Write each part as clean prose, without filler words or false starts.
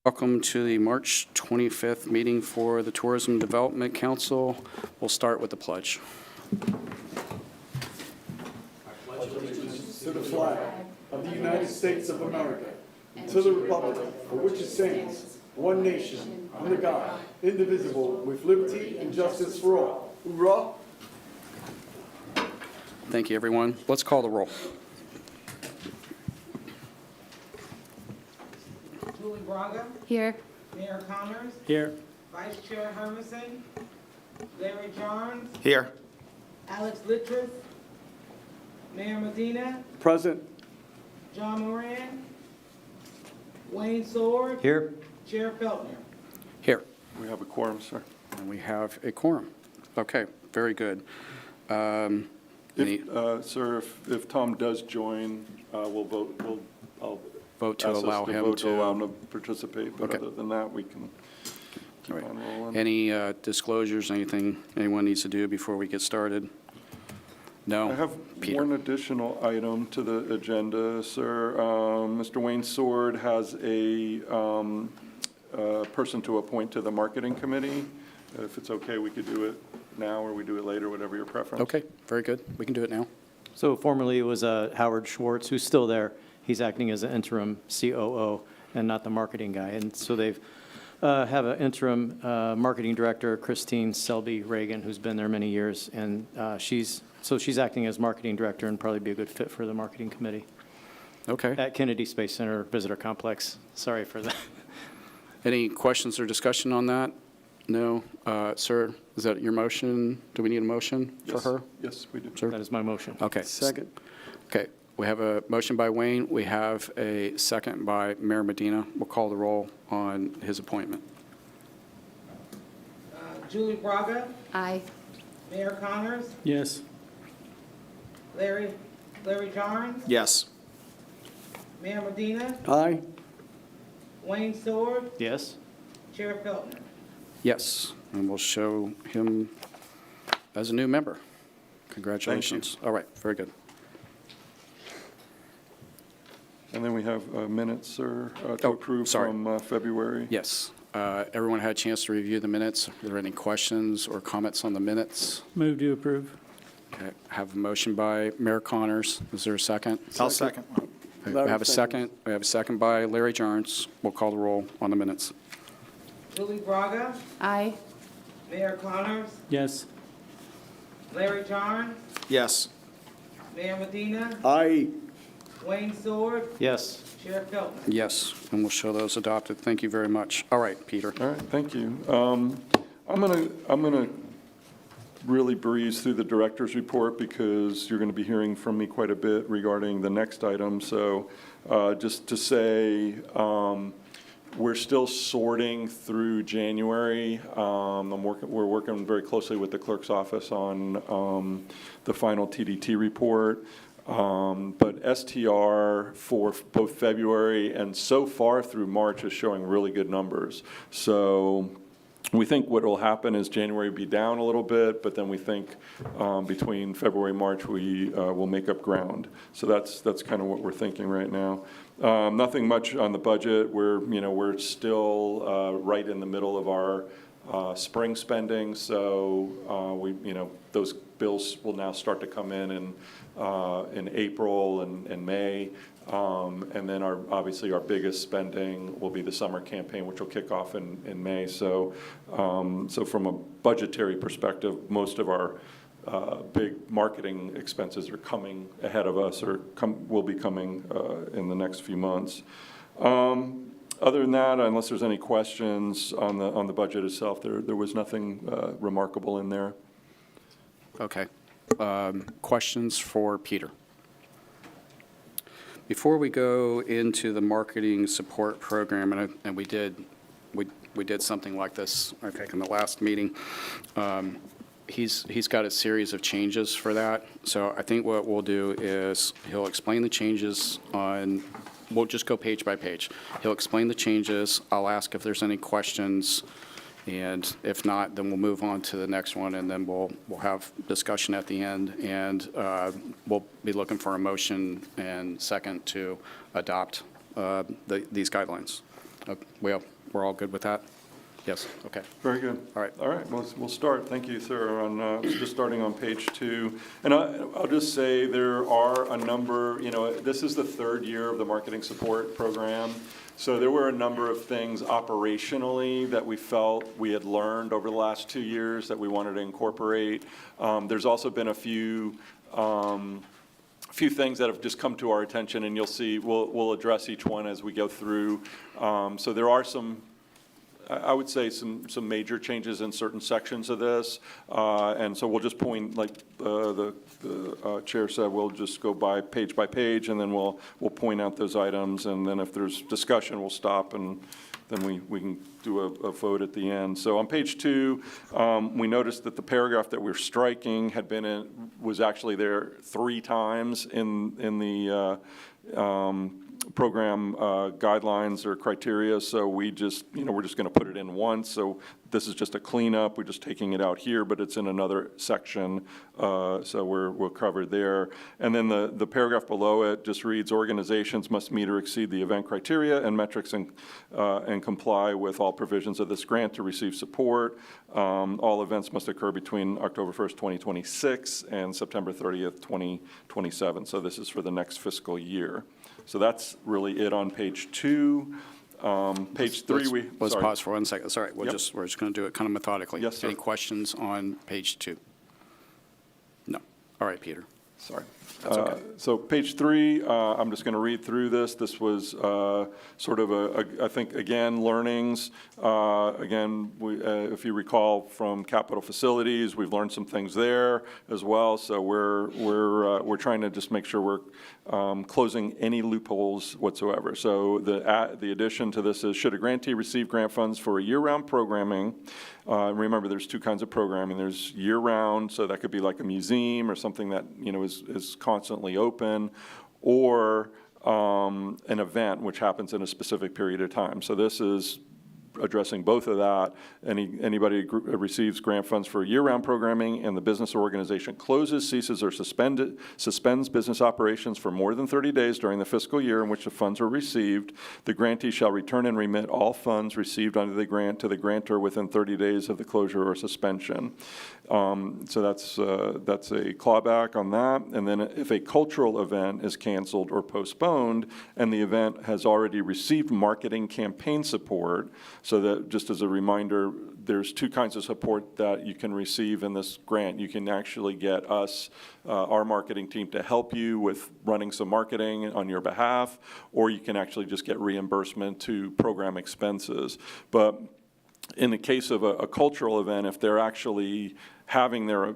Welcome to the March 25th meeting for the Tourism Development Council. We'll start with the pledge. To the flag of the United States of America, and to the republic for which it stands, one nation, under God, indivisible, with liberty and justice for all. Hoorah! Thank you, everyone. Let's call the roll. Julie Braga, Here. Mayor Connors, Here. Vice Chair Hermanson, Larry Johns, Here. Alex Littrell, Mayor Medina, Present. John Moran, Wayne Sword, Here. Chair Feltner. Here. We have a quorum, sir. And we have a quorum. Okay, very good. Any- Sir, if Tom does join, we'll vote, I'll Vote to ask us allow him vote to- allow him to participate, but Okay. other than that, we can keep All right. on rolling. Any disclosures, anything anyone needs to do before we get started? No? I have Peter. one additional item to the agenda, sir. Mr. Wayne Sword has a person to appoint to the marketing committee. If it's okay, we could do it now, or we do it later, whatever your preference. Okay, very good. We can do it now. So formerly it was Howard Schwartz, who's still there. He's acting as an interim COO and not the marketing guy. And so they've have an interim marketing director, Christine Selby Reagan, who's been there many years. And she's acting as marketing director and probably be a good fit for the marketing committee Okay. at Kennedy Space Center Visitor Complex. Sorry for that. Any questions or discussion on that? No? Sir, is that your motion? Do we need a motion for Yes. her? Yes, we do. Sir? That is my motion. Okay. Second. Okay, we have a motion by Wayne. We have a second by Mayor Medina. We'll call the roll on his appointment. Julie Braga, Aye. Mayor Connors, Yes. Larry Johns, Yes. Mayor Medina, Aye. Wayne Sword, Yes. Chair Feltner. Yes, and we'll show him as a new member. Congratulations. All right, very good. And then we have minutes, sir, to Oh, approve sorry. from February. Yes, everyone had a chance to review the minutes. Are there any questions or comments on the minutes? Move to approve. Okay, have a motion by Mayor Connors. Is there a second? I'll second. We Larry have a second. seconds. We have a second by Larry Jarnes. We'll call the roll on the minutes. Julie Braga, Aye. Mayor Connors, Yes. Larry Johns, Yes. Mayor Medina, Aye. Wayne Sword, Yes. Chair Feltner. Yes, and we'll show those adopted. Thank you very much. All right, Peter. All right, thank you. I'm gonna really breeze through the director's report because you're gonna be hearing from me quite a bit regarding the next item. So just to say, we're still sorting through January. We're working very closely with the clerk's office on the final TDT report. But STR for both February and so far through March is showing really good numbers. So we think what will happen is January will be down a little bit, but then we think between February and March we will make up ground. So that's kind of what we're thinking right now. Nothing much on the budget. We're still right in the middle of our spring spending, so those bills will now start to come in April and May, and then obviously our biggest spending will be the summer campaign, which will kick off in May. So from a budgetary perspective, most of our big marketing expenses are coming ahead of us or will be coming in the next few months. Other than that, unless there's any questions on the budget itself, there was nothing remarkable in there. Okay. Questions for Peter? Before we go into the marketing support program, and we did something like this, I think, in the last meeting. He's got a series of changes for that. So I think what we'll do is he'll explain the changes on. We'll just go page by page. He'll explain the changes. I'll ask if there's any questions. And if not, then we'll move on to the next one, and then we'll have discussion at the end. And we'll be looking for a motion and second to adopt these guidelines. We we're all good with that? Yes, okay. Very good. All right. All right, we'll start. Thank you, sir, on, just starting on page 2. And I'll just say there are a number, this is the third year of the marketing support program. So there were a number of things operationally that we felt we had learned over the last 2 years that we wanted to incorporate. There's also been a few things that have just come to our attention, and you'll see, we'll address each one as we go through. So there are some, I would say, some major changes in certain sections of this. And so we'll just point, like the chair said, we'll just go by page, and then we'll point out those items. And then if there's discussion, we'll stop, and then we can do a vote at the end. So on page 2, we noticed that the paragraph that we're striking was actually there 3 times in the program guidelines or criteria. So we just, we're just going to put it in once. So this is just a cleanup. We're just taking it out here, but it's in another section. So we're covered there. And then the paragraph below it just reads, organizations must meet or exceed the event criteria and metrics and comply with all provisions of this grant to receive support. All events must occur between October 1st, 2026 and September 30th, 2027. So this is for the next fiscal year. So that's really it on page 2. Page 3, Let's sorry. pause for 1 second. Sorry, we're Yep. just going to do it kind of methodically. Yes, sir. Any questions on page 2? No. All right, Peter. Sorry. That's okay. So page 3, I'm just going to read through this. This was sort of I think, again, learnings. Again, if you recall from capital facilities, we've learned some things there as well. So we're trying to just make sure we're closing any loopholes whatsoever. So the addition to this is, should a grantee receive grant funds for a year-round programming? Remember, there's 2 kinds of programming. There's year-round, so that could be like a museum or something that is constantly open, or an event which happens in a specific period of time. So this is addressing both of that. Anybody receives grant funds for year-round programming and the business or organization closes, ceases, or suspends business operations for more than 30 days during the fiscal year in which the funds were received, the grantee shall return and remit all funds received under the grant to the grantor within 30 days of the closure or suspension. So that's a clawback on that. And then if a cultural event is canceled or postponed and the event has already received marketing campaign support, so that, just as a reminder, there's 2 kinds of support that you can receive in this grant. You can actually get us, our marketing team, to help you with running some marketing on your behalf, or you can actually just get reimbursement to program expenses. But in the case of a cultural event, if they're actually having their,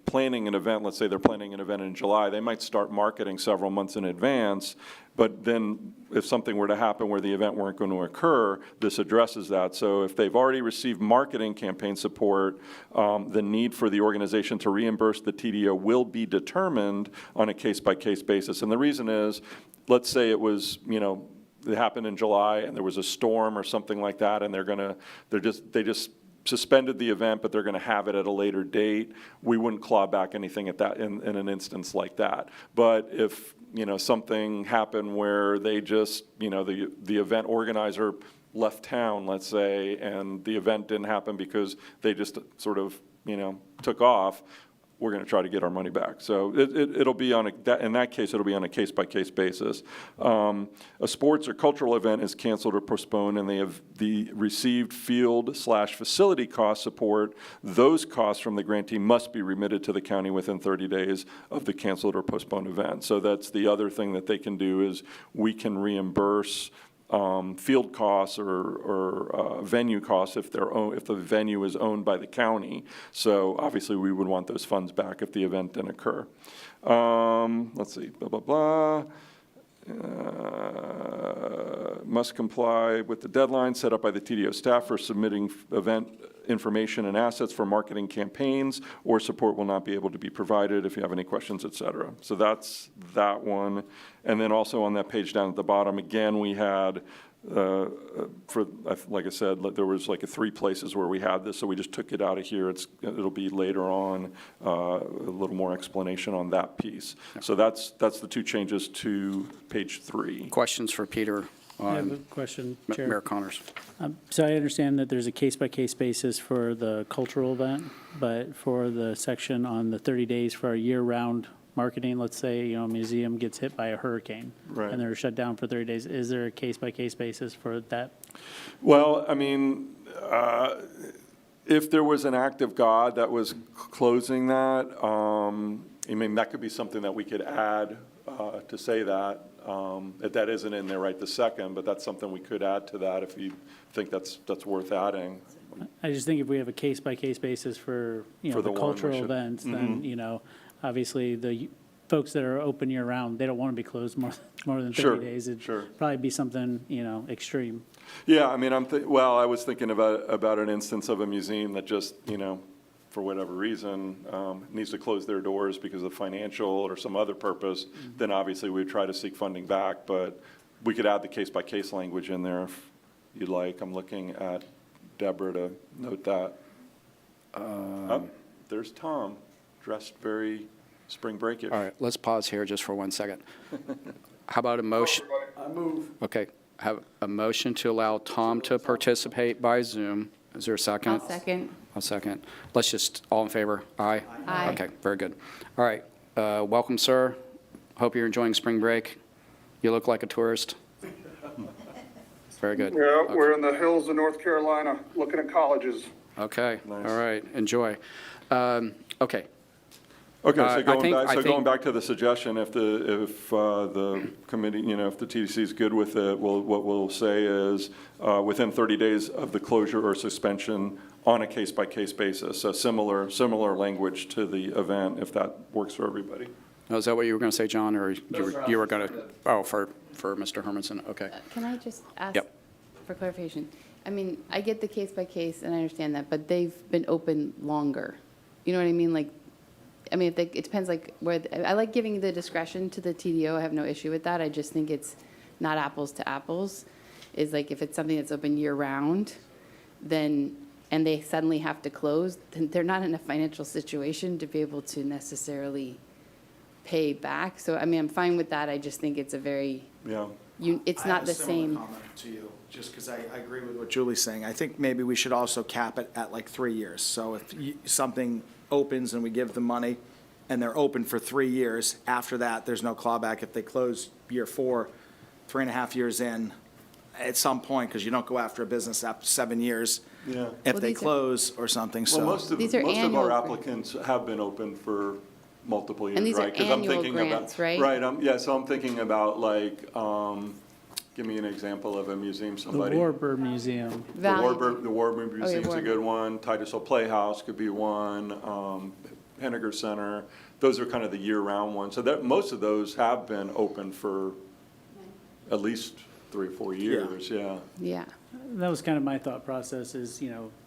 planning an event, let's say they're planning an event in July, they might start marketing several months in advance, but then if something were to happen where the event weren't going to occur, this addresses that. So if they've already received marketing campaign support, the need for the organization to reimburse the TDO will be determined on a case-by-case basis. And the reason is, let's say it was, it happened in July and there was a storm or something like that, and they just suspended the event, but they're going to have it at a later date. We wouldn't claw back anything at that in an instance like that. But if something happened where they just the event organizer left town, let's say, and the event didn't happen because they just sort of took off, we're going to try to get our money back. So it'll be in that case, it'll be on a case-by-case basis. A sports or cultural event is canceled or postponed, and they have the received field/facility cost support. Those costs from the grantee must be remitted to the county within 30 days of the canceled or postponed event. So that's the other thing that they can do, is we can reimburse field costs or venue costs if the venue is owned by the county. So obviously we would want those funds back if the event didn't occur. Let's see, blah, blah, blah. Must comply with the deadline set up by the TDO staff for submitting event information and assets for marketing campaigns, or support will not be able to be provided if you have any questions, et cetera. So that's that one. And then also on that page down at the bottom, again, we had, like I said, there was like 3 places where we had this, so we just took it out of here. It'll be later on, a little more explanation on that piece. So that's the 2 changes to page 3. Questions for Peter I have a on question, Mayor Chair. Connors. So I understand that there's a case-by-case basis for the cultural event, but for the section on the 30 days for a year-round marketing, let's say, a museum gets hit by a hurricane. Right. And they're shut down for 30 days. Is there a case-by-case basis for that? Well, I mean, if there was an act of God that was closing that, I mean, that could be something that we could add to say that. That isn't in there right this second, but that's something we could add to that if you think that's worth adding. I just think if we have a case-by-case basis for, For the the one, we cultural should- events, then, obviously, the folks that are open year-round, they don't want to be closed more than Sure, 30 days. It'd sure. probably be something, extreme. Yeah, I mean, I was thinking about an instance of a museum that just, for whatever reason, needs to close their doors because of financial or some other purpose, then obviously we'd try to seek funding back, but we could add the case-by-case language in there if you'd like. I'm looking at Deborah to note that. Oh, there's Tom, dressed very spring breakish. All right, let's pause here just for 1 second. How about a motion? I move. Okay, have a motion to allow Tom to participate by Zoom. Is there a second? I'll second. I'll second. Let's just, all in favor? Aye? Aye. Okay, very good. All right, welcome, sir. Hope you're enjoying spring break. You look like a tourist. Very good. Yeah, we're in the hills of North Carolina, looking at colleges. Okay, all Nice. right, enjoy. Okay, Okay, I think- going back to the suggestion, if the committee, if the TDC is good with it, what we'll say is, within 30 days of the closure or suspension on a case-by-case basis, so similar language to the event, if that works for everybody. now, is that what you were going to say, John, or you were going to, oh, for Mr. Hermanson, okay. Can I just ask Yep. for clarification? I mean, I get the case by case, and I understand that, but they've been open longer. You know what I mean? Like, I mean, it depends, like, I like giving the discretion to the TDO. I have no issue with that. I just think it's not apples to apples. Is like, if it's something that's open year-round, then, and they suddenly have to close, then they're not in a financial situation to be able to necessarily pay back. So, I mean, I'm fine with that. I just think it's a very, Yeah. it's I not have the a similar same. comment to you, just because I agree with what Julie's saying. I think maybe we should also cap it at like 3 years. So if something opens and we give them money, and they're open for 3 years, after that, there's no clawback. If they close year 4, 3.5 years in, at some point, because you don't go after a business after 7 years, Yeah. if Well, they these are- close or something, Well, so. most of These are our annual applicants have been open for multiple years, And these are right? 'Cause I'm annual thinking about- grants, right? Right, yeah, so I'm thinking about like, give me an example of a museum, The somebody. Warburg Museum. The Valley. Warburg Museum's a Warburg. good one, Titus Hill Playhouse could be one, Henniger Center, those are kind of the year-round ones. So that, most of those have been open for at least 3 or 4 years, yeah. Yeah. That was kind of my thought process is,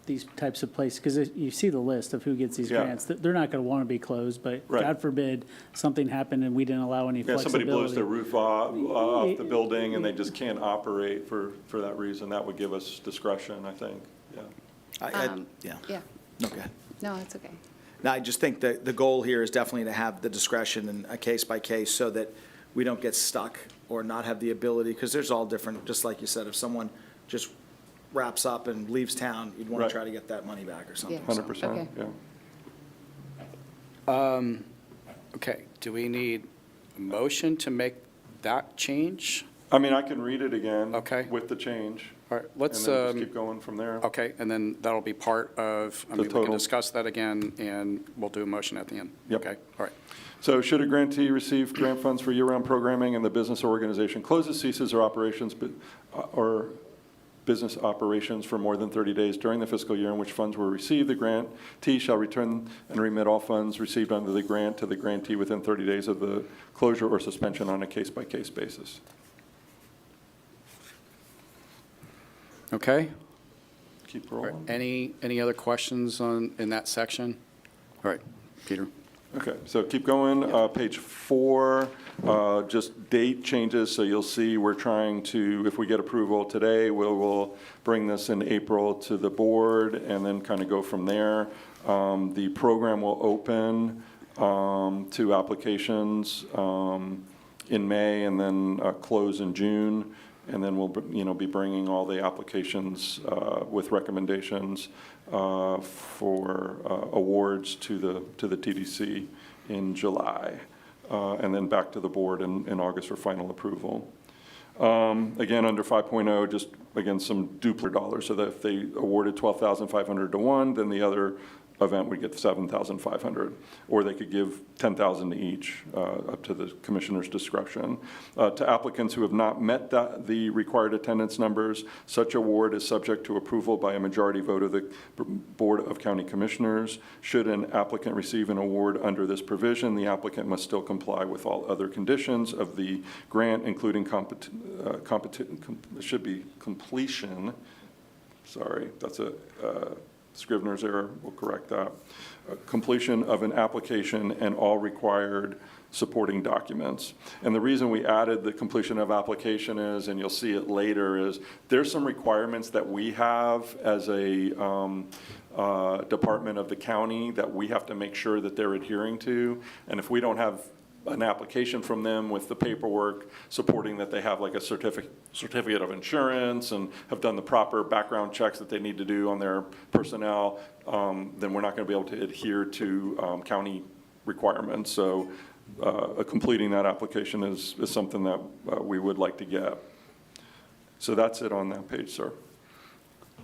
these types of places, because you see the list of who gets these Yeah. grants. They're not going to want to be closed, but Right. God forbid, something happened and we didn't allow any Yeah, somebody blows flexibility. their roof off the building and they just can't operate for that reason, that would give us discretion, I think, yeah. Yeah, Yeah. okay. No, it's okay. No, I just think that the goal here is definitely to have the discretion and a case by case so that we don't get stuck or not have the ability, because there's all different, just like you said, if someone just wraps up and leaves town, you'd want Right. to try to get that money back or something. Yeah. so. 100%, Okay. yeah. Okay, do we need a motion to make that change? I mean, I can read it again. Okay. With the change. All right, let's, And then just keep going from there. okay, and then that'll be part of, I mean, we can total. discuss that again, and we'll do a motion at the end. Yep. Okay, all right. So should a grantee receive grant funds for year-round programming and the business or organization closes, ceases, or business operations for more than 30 days during the fiscal year in which funds were received, the grantee shall return and remit all funds received under the grant to the grantee within 30 days of the closure or suspension on a case-by-case basis. Okay? Keep All right. rolling. Any other questions in that section? All right, Peter. Okay, so keep going, page 4, just date changes, so you'll see we're trying to, if we get approval today, we'll bring this in April to the board and then kind of go from there. The program will open to applications in May and then close in June. And then we'll, be bringing all the applications with recommendations for awards to the TDC in July, and then back to the board in August for final approval. Again, under 5.0, just, again, some duplicate dollars, so that if they awarded 12,500 to one, then the other event would get 7,500, or they could give 10,000 to each, up to the commissioner's discretion. To applicants who have not met the required attendance numbers, such award is subject to approval by a majority vote of the Board of County Commissioners. Should an applicant receive an award under this provision, the applicant must still comply with all other conditions of the grant, including completion. Sorry, that's a Scrivener's error, we'll correct that. Completion of an application and all required supporting documents. And the reason we added the completion of application is, and you'll see it later, is there's some requirements that we have as a department of the county that we have to make sure that they're adhering to. And if we don't have an application from them with the paperwork supporting that they have like a certificate of insurance and have done the proper background checks that they need to do on their personnel, then we're not going to be able to adhere to county requirements. So completing that application is something that we would like to get. So that's it on that page, sir.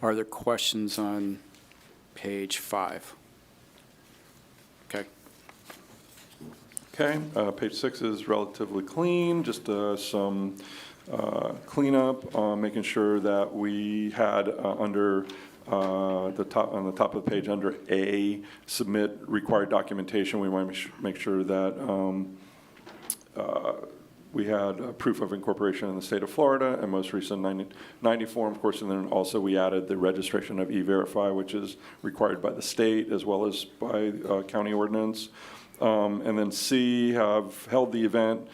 Are there questions on page 5? Okay. Okay, page 6 is relatively clean, just some cleanup, making sure that we had under on the top of the page under A, submit required documentation. We want to make sure that we had proof of incorporation in the state of Florida and most recent 90 form, of course, and then also we added the registration of E-Verify, which is required by the state as well as by county ordinance. And then C, have held the event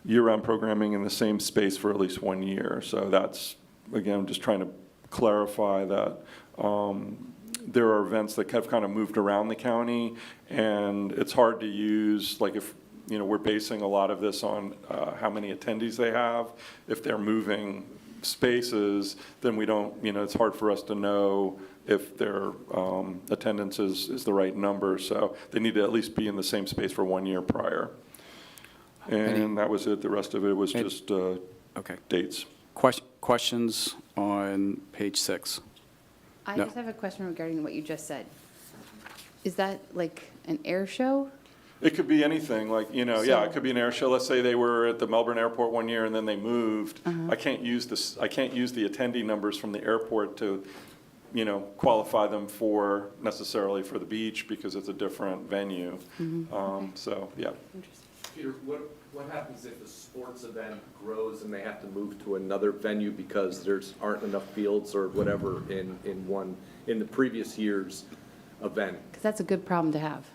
year-round programming in the same space for at least 1 year. So that's, again, just trying to clarify that there are events that have kind of moved around the county, and it's hard to use, like if, we're basing a lot of this on how many attendees they have. If they're moving spaces, then we don't, it's hard for us to know if their attendance is the right number. So they need to at least be in the same space for 1 year prior. And that was it. The rest of it was just Okay. dates. Questions on page 6? I No. just have a question regarding what you just said. Is that like an air show? It could be anything, like, yeah, it could be an air show. Let's say they were at the Melbourne airport 1 year and then they moved. I can't use the attendee numbers from the airport to, qualify them necessarily for the beach because it's a different venue. So, yeah. Peter, what happens if a sports event grows and they have to move to another venue because aren't enough fields or whatever in the previous year's event? Because that's a good problem to have.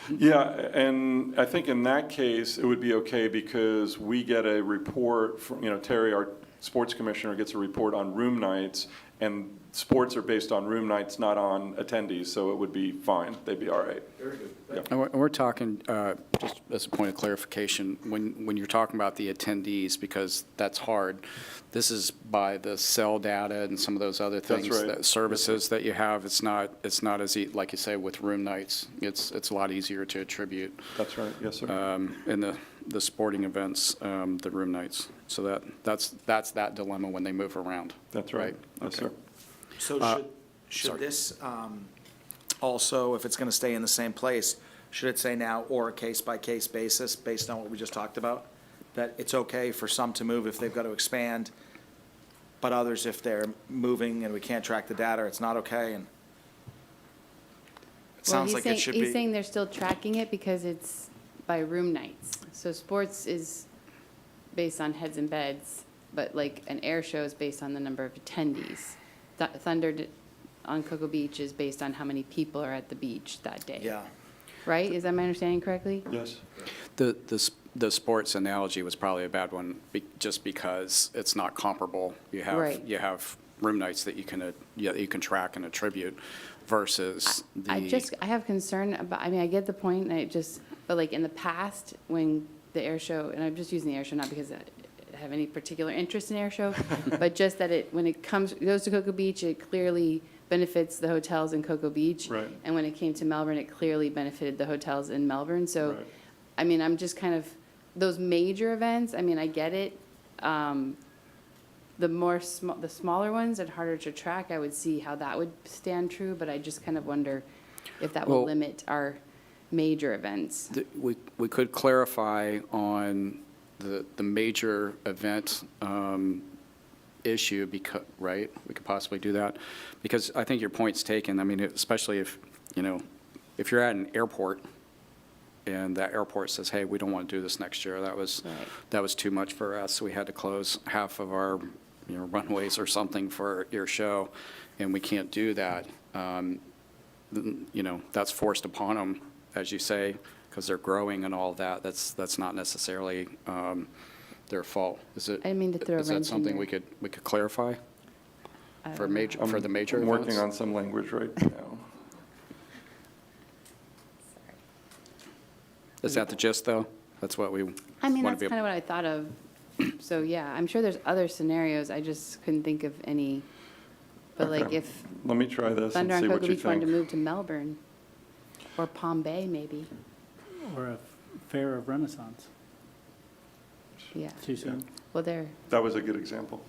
Yeah, and I think in that case, it would be okay because we get a report from, Terry, our sports commissioner, gets a report on room nights, and sports are based on room nights, not on attendees, so it would be fine. They'd be all right. Very good. Yeah. And we're talking, just as a point of clarification, when you're talking about the attendees, because that's hard, this is by the cell data and some of those other things, right. that services that you have. It's not as, like you say, with room nights. It's a lot easier to attribute That's right, yes, sir. in the sporting events, the room nights. So that's that dilemma when they move around. That's right, yes, Okay. sir. So should sorry. this also, if it's going to stay in the same place, should it say now or a case-by-case basis based on what we just talked about? That it's okay for some to move if they've got to expand, but others, if they're moving and we can't track the data, it's not okay? And it sounds like it should be. He's saying they're still tracking it because it's by room nights. So sports is based on heads and beds, but like an air show is based on the number of attendees. Thunder on Cocoa Beach is based on how many people are at the beach that day. Yeah. Right? Is that my understanding correctly? Yes. The sports analogy was probably a bad one, just because it's not comparable. Right. You have room nights that you can track and attribute versus I have concern about, I get the point, but like in the past, when the air show, and I'm just using the air show not because have any particular interest in air show, but just that when it goes to Cocoa Beach, it clearly benefits the hotels in Cocoa Beach. Right. And when it came to Melbourne, it clearly benefited the hotels in Melbourne. So, Right. I mean, I'm just kind of, those major events, I mean, I get it. The smaller ones and harder to track, I would see how that would stand true, but I just kind of wonder if that will Well- limit our major events. We could clarify on the major event issue, because, right? We could possibly do that, because I think your point's taken. I mean, especially if, if you're at an airport and that airport says, hey, we don't want to do this next year, that was too much for us. We had to close half of our, runways or something for your show, and we can't do that. That's forced upon them, as you say, because they're growing and all that. That's not necessarily their fault. Is it? I didn't mean to throw a Is that wrench in something there. we could clarify for the major I'm events? working on some language right now. Is that the gist, though? That's what we I mean, want that's to be. kind of what I thought of. So, yeah, I'm sure there's other scenarios. I just couldn't think of any. But like Okay. if Let me try this and Thunder on see what Cocoa you Beach wanted to think. move to Melbourne or Palm Bay, maybe. Or a fair of Renaissance. Yeah. Too soon? Well, there. That was a good example.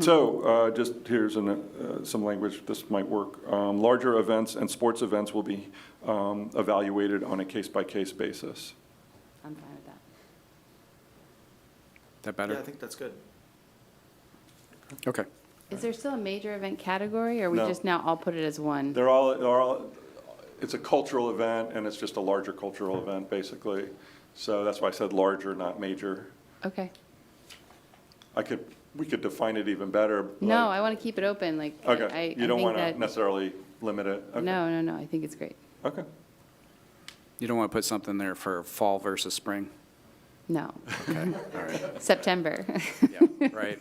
So just here's some language, this might work. Larger events and sports events will be evaluated on a case-by-case basis. I'm fine with that. That Yeah, better? I think that's good. Okay. Is there still a major event category, or we No. just now all put it as one? They're all, it's a cultural event, and it's just a larger cultural event, basically. So that's why I said larger, not major. Okay. We could define it even better. No, like- I want to keep it open, like. Okay, you don't think want to that- necessarily limit it? Okay. No, I think it's great. Okay. You don't want to put something there for fall versus spring? No. Okay, all right. September. Yeah, right.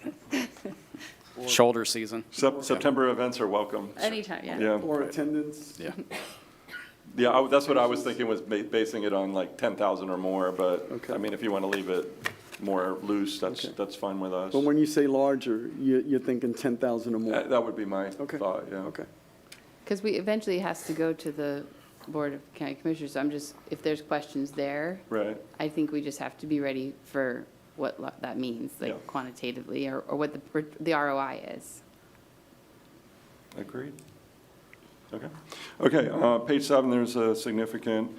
Shoulder season? September events are welcome. Anytime, yeah. Yeah. Or attendance. Yeah. Yeah, that's what I was thinking, was basing it on like 10,000 or more, but, Okay. I mean, if you want to leave it more loose, Okay. that's fine with us. But when you say larger, you're thinking 10,000 or more? That would be my Okay. thought, yeah. Okay. Because we, eventually it has to go to the Board of County Commissioners, so I'm just, if there's questions there, Right, I think we just have to be ready for what that means, Yeah. like quantitatively, or what the ROI is. agreed. Okay, page 7, there's a significant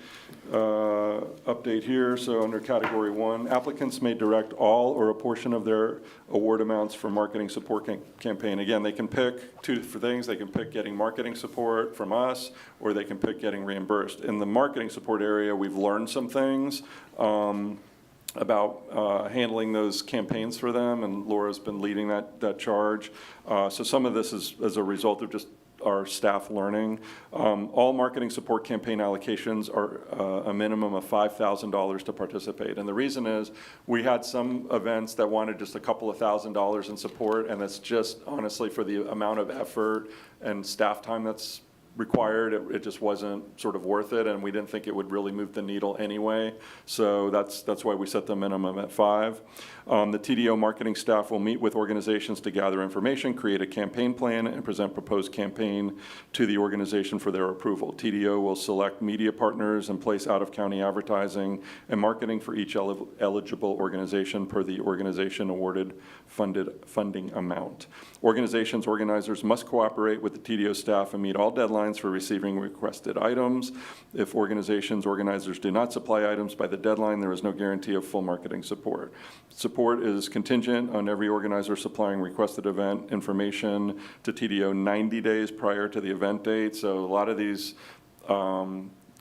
update here. So under category 1, applicants may direct all or a portion of their award amounts for marketing support campaign. Again, they can pick two things. They can pick getting marketing support from us, or they can pick getting reimbursed. In the marketing support area, we've learned some things about handling those campaigns for them, and Laura's been leading that charge. So some of this is as a result of just our staff learning. All marketing support campaign allocations are a minimum of $5,000 to participate. And the reason is, we had some events that wanted just a couple of $1,000s in support, and it's just honestly for the amount of effort and staff time that's required, it just wasn't sort of worth it, and we didn't think it would really move the needle anyway. So that's why we set the minimum at 5. The TDO marketing staff will meet with organizations to gather information, create a campaign plan, and present proposed campaign to the organization for their approval. TDO will select media partners and place out-of-county advertising and marketing for each eligible organization per the organization awarded funding amount. Organizations organizers must cooperate with the TDO staff and meet all deadlines for receiving requested items. If organizations organizers do not supply items by the deadline, there is no guarantee of full marketing support. Support is contingent on every organizer supplying requested event information to TDO 90 days prior to the event date. So a lot of these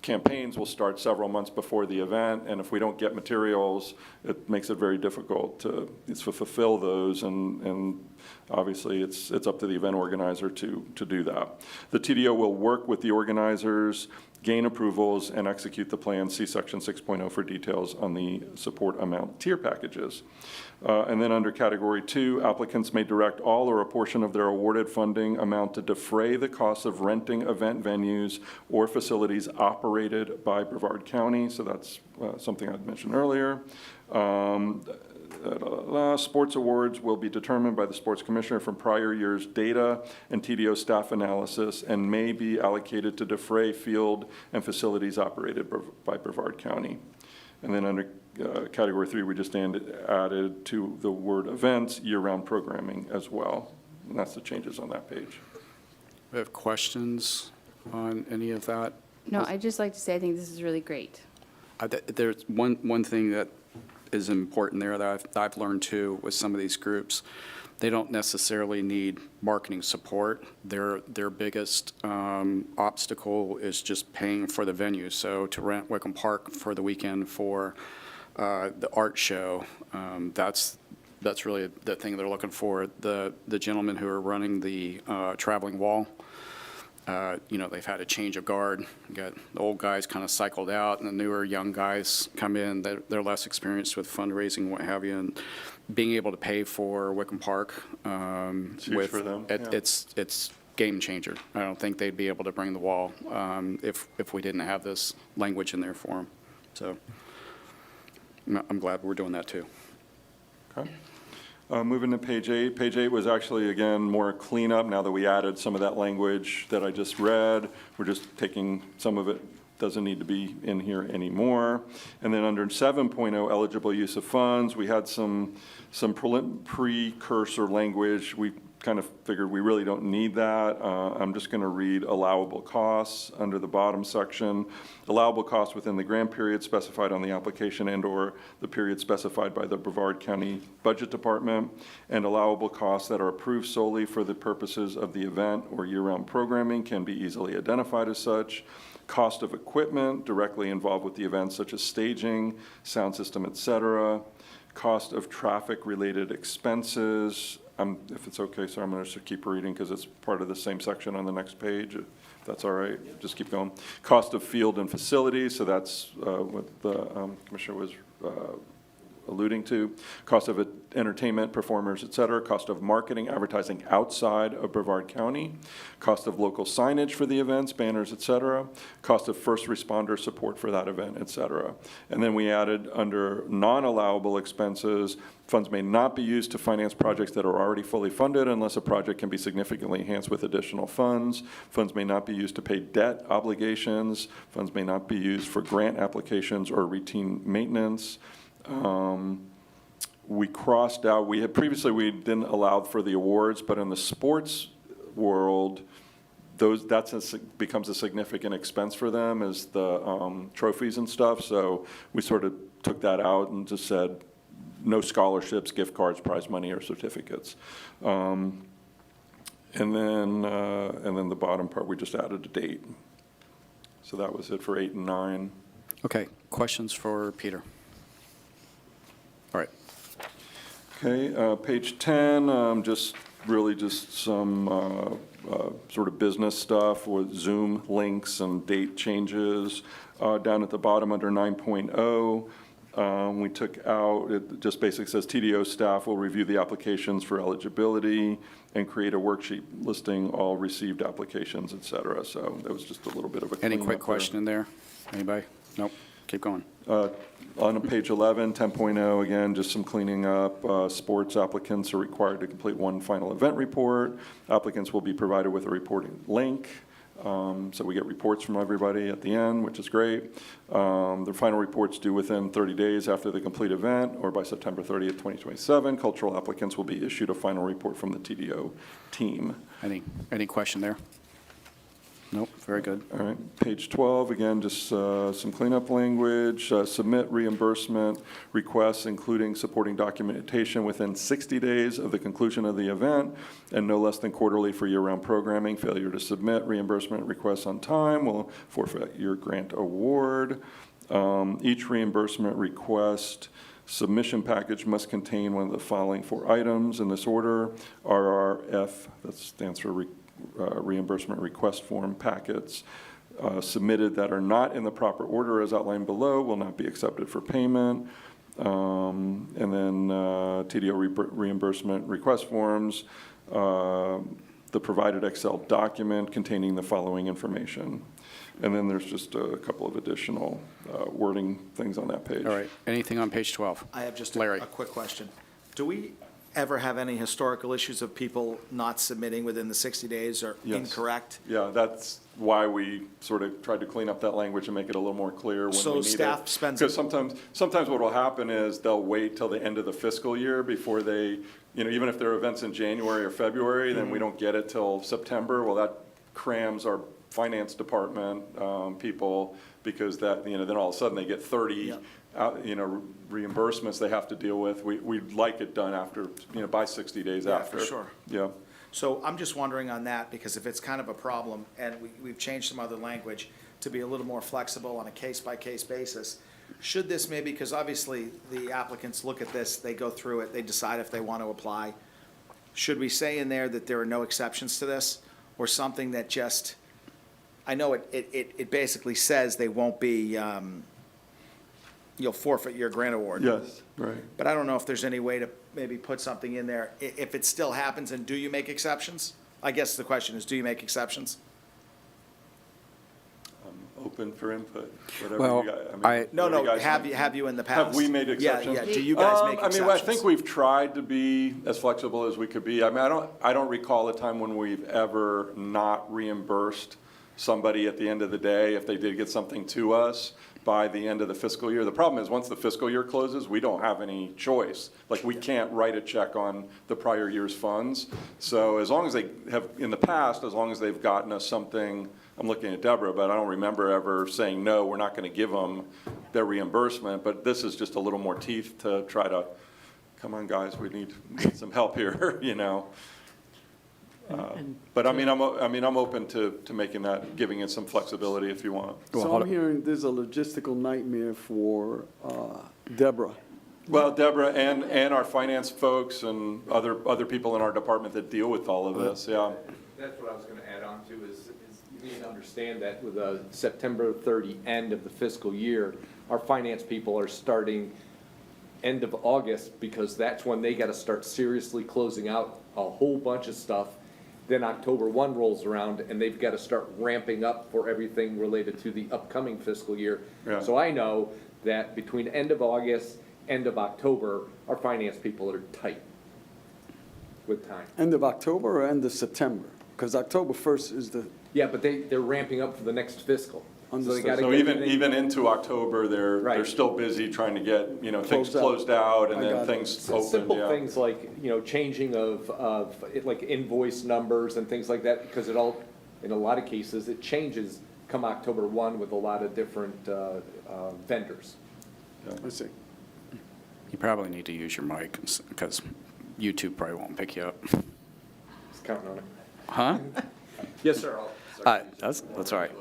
campaigns will start several months before the event, and if we don't get materials, it makes it very difficult to fulfill those, and obviously it's up to the event organizer to do that. The TDO will work with the organizers, gain approvals, and execute the plan. See Section 6.0 for details on the support amount tier packages. And then under Category 2, applicants may direct all or a portion of their awarded funding amount to defray the costs of renting event venues or facilities operated by Brevard County. So that's something I'd mentioned earlier. Sports awards will be determined by the sports commissioner from prior year's data and TDO staff analysis and may be allocated to defray field and facilities operated by Brevard County. And then under category 3, we just added to the word events, year-round programming as well. And that's the changes on that page. We have questions on any of that? No, I'd just like to say, I think this is really great. There's one thing that is important there that I've learned too with some of these groups. They don't necessarily need marketing support. Their biggest obstacle is just paying for the venue. So to rent Wickham Park for the weekend for the art show, that's really the thing they're looking for. The gentlemen who are running the traveling wall, they've had a change of guard. You got the old guys kind of cycled out, and the newer young guys come in. They're less experienced with fundraising, what have you, and being able to pay for Wickham Park huge for them, yeah. It's game changer. I don't think they'd be able to bring the wall if we didn't have this language in there for them. So I'm glad we're doing that too. Okay. Moving to page 8. Page 8 was actually, again, more cleanup now that we added some of that language that I just read. We're just taking some of it, doesn't need to be in here anymore. And then under 7.0, eligible use of funds, we had some precursor language. We kind of figured we really don't need that. I'm just going to read allowable costs under the bottom section. Allowable costs within the grant period specified on the application and/or the period specified by the Brevard County Budget Department, and allowable costs that are approved solely for the purposes of the event or year-round programming can be easily identified as such. Cost of equipment directly involved with the event, such as staging, sound system, et cetera. Cost of traffic-related expenses. If it's okay, sir, I'm going to just keep reading because it's part of the same section on the next page. If that's all right, just keep going. Cost of field and facilities, so that's what the commissioner was alluding to. Cost of entertainment, performers, et cetera. Cost of marketing, advertising outside of Brevard County. Cost of local signage for the events, banners, et cetera. Cost of first responder support for that event, et cetera. And then we added under non-allowable expenses, funds may not be used to finance projects that are already fully funded unless a project can be significantly enhanced with additional funds. Funds may not be used to pay debt obligations. Funds may not be used for grant applications or routine maintenance. We crossed out, we didn't allow for the awards, but in the sports world, becomes a significant expense for them is the trophies and stuff. So we sort of took that out and just said no scholarships, gift cards, prize money, or certificates. And then the bottom part, we just added a date. So that was it for 8 and 9. Okay, questions for Peter? All right. Okay, page 10, just some sort of business stuff with Zoom links and date changes. Down at the bottom under 9.0, we took out, it just basically says TDO staff will review the applications for eligibility and create a worksheet listing all received applications, et cetera. So that was just a little bit of a Any cleanup quick there. question in there? Anybody? Nope. Keep going. On page 11, 10.0, again, just some cleaning up. Sports applicants are required to complete one final event report. Applicants will be provided with a reporting link. So we get reports from everybody at the end, which is great. Their final reports due within 30 days after the complete event or by September 30th, 2027. Cultural applicants will be issued a final report from the TDO team. Any question there? Nope, very good. All right, page 12, again, just some cleanup language. Submit reimbursement requests, including supporting documentation within 60 days of the conclusion of the event and no less than quarterly for year-round programming. Failure to submit reimbursement requests on time will forfeit your grant award. Each reimbursement request submission package must contain one of the following 4 items in this order. RRF, that stands for reimbursement request form packets submitted that are not in the proper order as outlined below will not be accepted for payment. And then TDO reimbursement request forms the provided Excel document containing the following information. And then there's just a couple of additional wording things on that page. All right, anything on page 12? I have just Larry. a quick question. Do we ever have any historical issues of people not submitting within the 60 days or Yes. incorrect? Yeah, that's why we sort of tried to clean up that language and make it a little more clear when we So need it. staff spends- Because sometimes what will happen is they'll wait till the end of the fiscal year before they, even if there are events in January or February, then we don't get it till September. Well, that crams our finance department people, because that, then all of a sudden they get 30 reimbursements they have to deal with. We'd like it done after, by 60 days Yeah, after. for sure. Yeah. So I'm just wondering on that, because if it's kind of a problem, and we've changed some other language to be a little more flexible on a case-by-case basis, should this maybe, because obviously the applicants look at this, they go through it, they decide if they want to apply. Should we say in there that there are no exceptions to this, or something that just, I know it basically says they won't be, you'll forfeit your grant award. Yes, right. But I don't know if there's any way to maybe put something in there, if it still happens, and do you make exceptions? I guess the question is, do you make exceptions? Open for input, whatever Well, you guys. No, whatever you no, have have you in the past? Have we made exceptions? Yeah, do you guys make I exceptions? think we've tried to be as flexible as we could be. I don't recall a time when we've ever not reimbursed somebody at the end of the day if they did get something to us by the end of the fiscal year. The problem is, once the fiscal year closes, we don't have any choice. Like, we can't write a check on the prior year's funds. So as long as they have, in the past, as long as they've gotten us something, I'm looking at Deborah, but I don't remember ever saying, no, we're not going to give them their reimbursement. But this is just a little more teeth to try to, come on, guys, we need some help here, But I'm open to making that, giving it some flexibility if you want. So I'm hearing there's a logistical nightmare for Deborah. Well, Deborah and our finance folks and other people in our department that deal with all of this, yeah. That's what I was gonna add on to, is you need to understand that with a September 30 end of the fiscal year, our finance people are starting end of August, because that's when they gotta start seriously closing out a whole bunch of stuff. Then October 1 rolls around, and they've gotta start ramping up for everything related to the upcoming fiscal year. Yeah. So I know that between end of August, end of October, our finance people are tight with time. End of October or end of September? Because October 1st is the, Yeah, but they're ramping up for the next fiscal. So they Understood. gotta So get even everything- into October, they're Right. still busy trying to get, things Closed out. closed out and I then got it. things opened, Simple yeah. things like, changing of like invoice numbers and things like that, because it all, in a lot of cases, it changes come October 1 with a lot of different vendors. let's see. You probably need to use your mic, because YouTube probably won't pick you up. Just counting on it. Huh? Yes, sir. That's all right.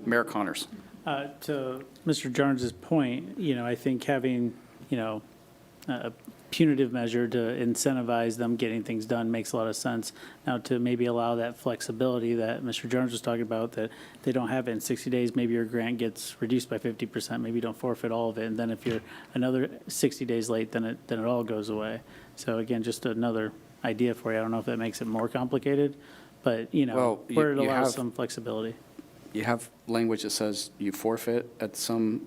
Mayor Connors. To Mr. Jones's point, I think having, a punitive measure to incentivize them getting things done makes a lot of sense. Now, to maybe allow that flexibility that Mr. Jones was talking about, that they don't have it in 60 days, maybe your grant gets reduced by 50%, maybe you don't forfeit all of it, and then if you're another 60 days late, then it all goes away. So again, just another idea for you. I don't know if that makes it more complicated, but, Well, where it you allows have- some flexibility. You have language that says you forfeit at some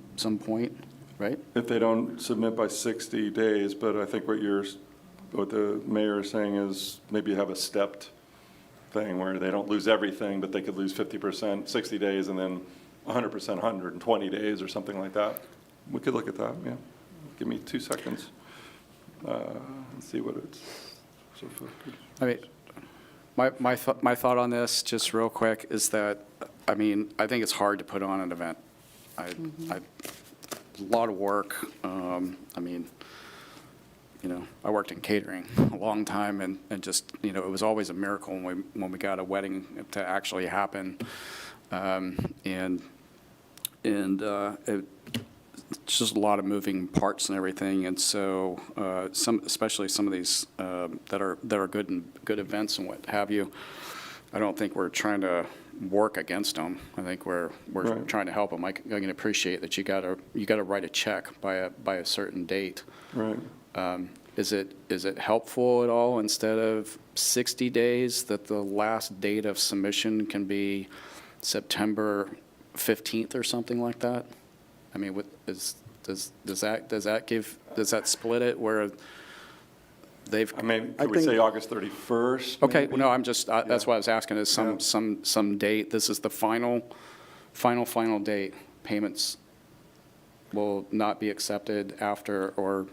point, right? If they don't submit by 60 days, but I think what the mayor is saying is maybe you have a stepped thing where they don't lose everything, but they could lose 50%, 60 days, and then 100%, 120 days or something like that. We could look at that, yeah. Give me 2 seconds. Let's see what it's. I mean, my thought on this, just real quick, is that, I think it's hard to put on an event. A lot of work. I worked in catering a long time, and just, it was always a miracle when we got a wedding to actually happen. It's just a lot of moving parts and everything, and so especially some of these that are good events and what have you. I don't think we're trying to work against them. I think we're Right. trying to help them. I can appreciate that you gotta write a check by a certain date. Right. Is it helpful at all, instead of 60 days, that the last date of submission can be September 15th or something like that? I mean, does that split it where they've? I mean, I could we think- say August 31st? Okay, maybe? no, I'm just, that's why I was asking, is Yeah. some date, this is the final date. Payments will not be accepted after, or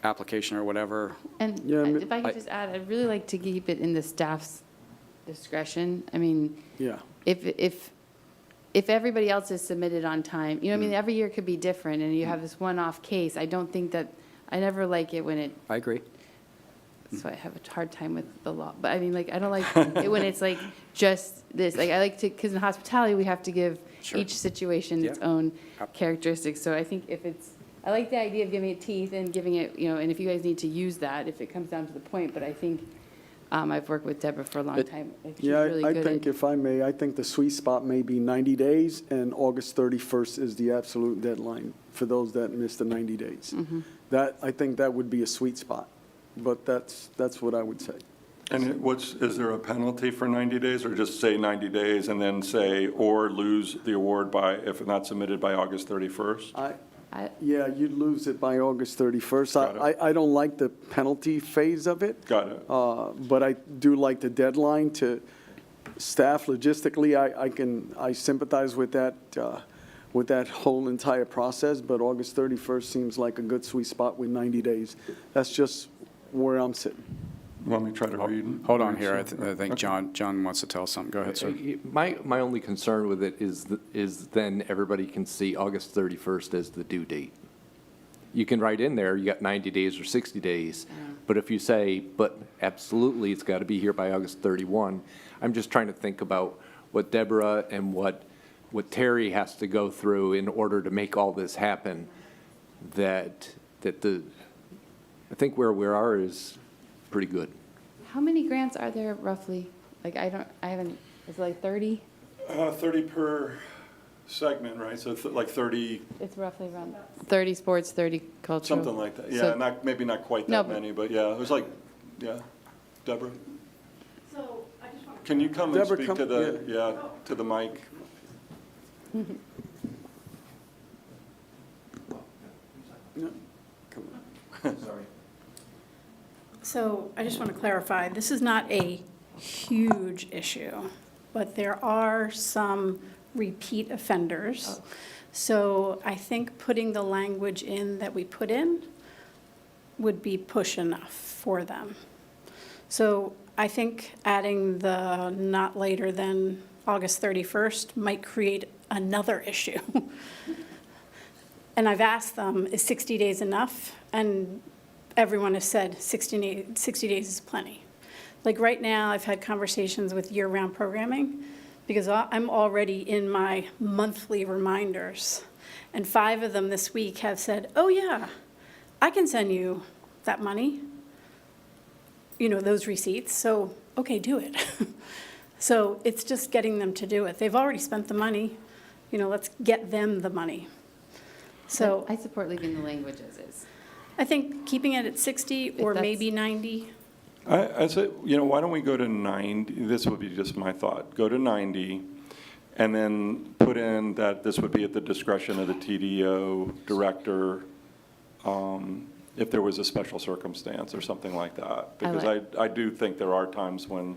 application or whatever. And Yeah, I mean- if I could just add, I'd really like to keep it in the staff's discretion. I mean, Yeah. if everybody else is submitted on time, you know, what I mean, every year could be different, and you have this one-off case. I don't think that, I never like it when it, I agree. so I have a hard time with the law. But I mean, like, I don't like it when it's like just this. Like, I like to, because in hospitality, we have to give Sure. each situation its Yeah. own Yep. characteristics. So I think if it's, I like the idea of giving it teeth and giving it, you know, and if you guys need to use that, if it comes down to the point. But I think, I've worked with Deborah for a long time. I think she's Yeah, really I good think, at, if I may, I think the sweet spot may be 90 days, and August 31st is the absolute deadline for those that miss the 90 days. That, I think that would be a sweet spot, but that's what I would say. And is there a penalty for 90 days, or just say 90 days and then say, or lose the award by, if not submitted by August 31st? Yeah, you'd lose it by August 31st. Got I don't like the penalty phase of it. Got it. But I do like the deadline to staff logistically. I sympathize with that whole entire process, but August 31st seems like a good sweet spot with 90 days. That's just where I'm sitting. Want me to try to read? Hold on here, I think Okay. John wants to tell us something. Go ahead, sir. My only concern with it is then everybody can see August 31st as the due date. You can write in there, you got 90 days or 60 days, but if you say, but absolutely, it's got to be here by August 31, I'm just trying to think about what Deborah and what Terry has to go through in order to make all this happen, I think where we are is pretty good. how many grants are there roughly? Like, I haven't, is it like 30? 30 per segment, right? So like 30, It's roughly around 30 sports, 30 cultural. something like that. So- Yeah, maybe not quite No, that but- many, but yeah, it was like, yeah. Deborah? So I just want to. Can you come and Deborah, speak come- to to the mic? So I just want to clarify, this is not a huge issue, but there are some repeat offenders. So I think putting the language in that we put in would be push enough for them. So I think adding the not later than August 31st might create another issue. And I've asked them, is 60 days enough? And everyone has said 60 days is plenty. Like right now, I've had conversations with year-round programming because I'm already in my monthly reminders. And 5 of them this week have said, oh yeah, I can send you that money, you know, those receipts. So, okay, do it. So it's just getting them to do it. They've already spent the money, you know, let's get them the money. So I support leaving the language as is. I think keeping it at 60 or that's- maybe 90. I say, why don't we go to 90? This would be just my thought. Go to 90, and then put in that this would be at the discretion of the TDO director, if there was a special circumstance or something like that. Because I do think there are times when,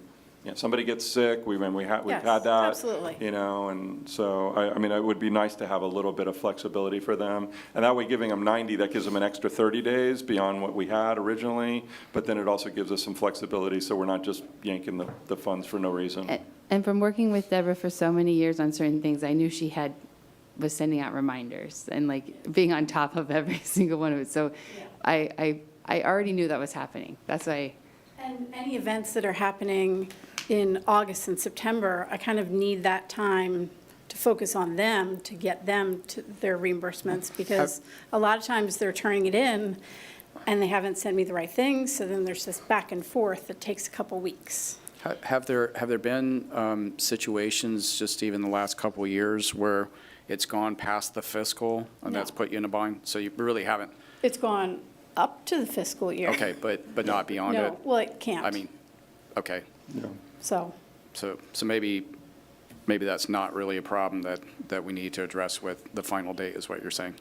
somebody gets sick, we've had Yes, that. absolutely. And so, I mean, it would be nice to have a little bit of flexibility for them. And that way, giving them 90, that gives them an extra 30 days beyond what we had originally, but then it also gives us some flexibility, so we're not just yanking the funds for no reason. And from working with Deborah for so many years on certain things, I knew she was sending out reminders and like being on top of every single one of it. So I already knew that was happening. That's why. And any events that are happening in August and September, I kind of need that time to focus on them, to get them to their reimbursements, because a lot of times they're turning it in and they haven't sent me the right things, so then there's this back and forth that takes a couple weeks. Have there been situations, just even the last couple of years, where it's gone past the fiscal and that's put you in a bind? So you really haven't? It's gone up to the fiscal year. Okay, but not beyond it? No, well, it can't. I mean, okay, So, so maybe that's not really a problem that we need to address with the final date, is what you're saying?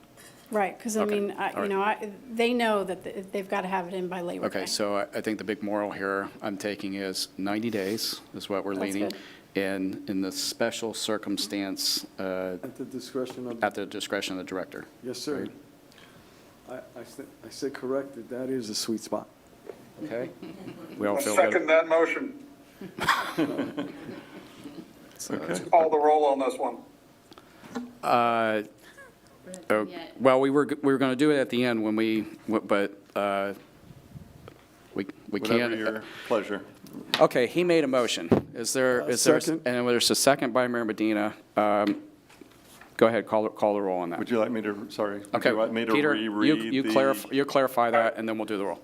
right, because I Okay, mean, all right. they know that they've got to have it in by Labor Day. Okay, so I think the big moral here I'm taking is 90 days is what we're That's leaning. good. And in the special circumstance, At the discretion of, at the discretion of the director. yes, sir. Right. I said corrected, that is a sweet spot. Okay? We all I feel second good? that motion. Okay. Call the roll on this one. Oh, well, we were going to do it at the end when we Whatever can't. your pleasure. Okay, he made a motion. Is there, Second. and there's a second by Mayor Medina. Go ahead, call the roll on that. Would you like me to, sorry? would Okay, you like me to Peter, reread you the- you clarify that, and then we'll do the roll.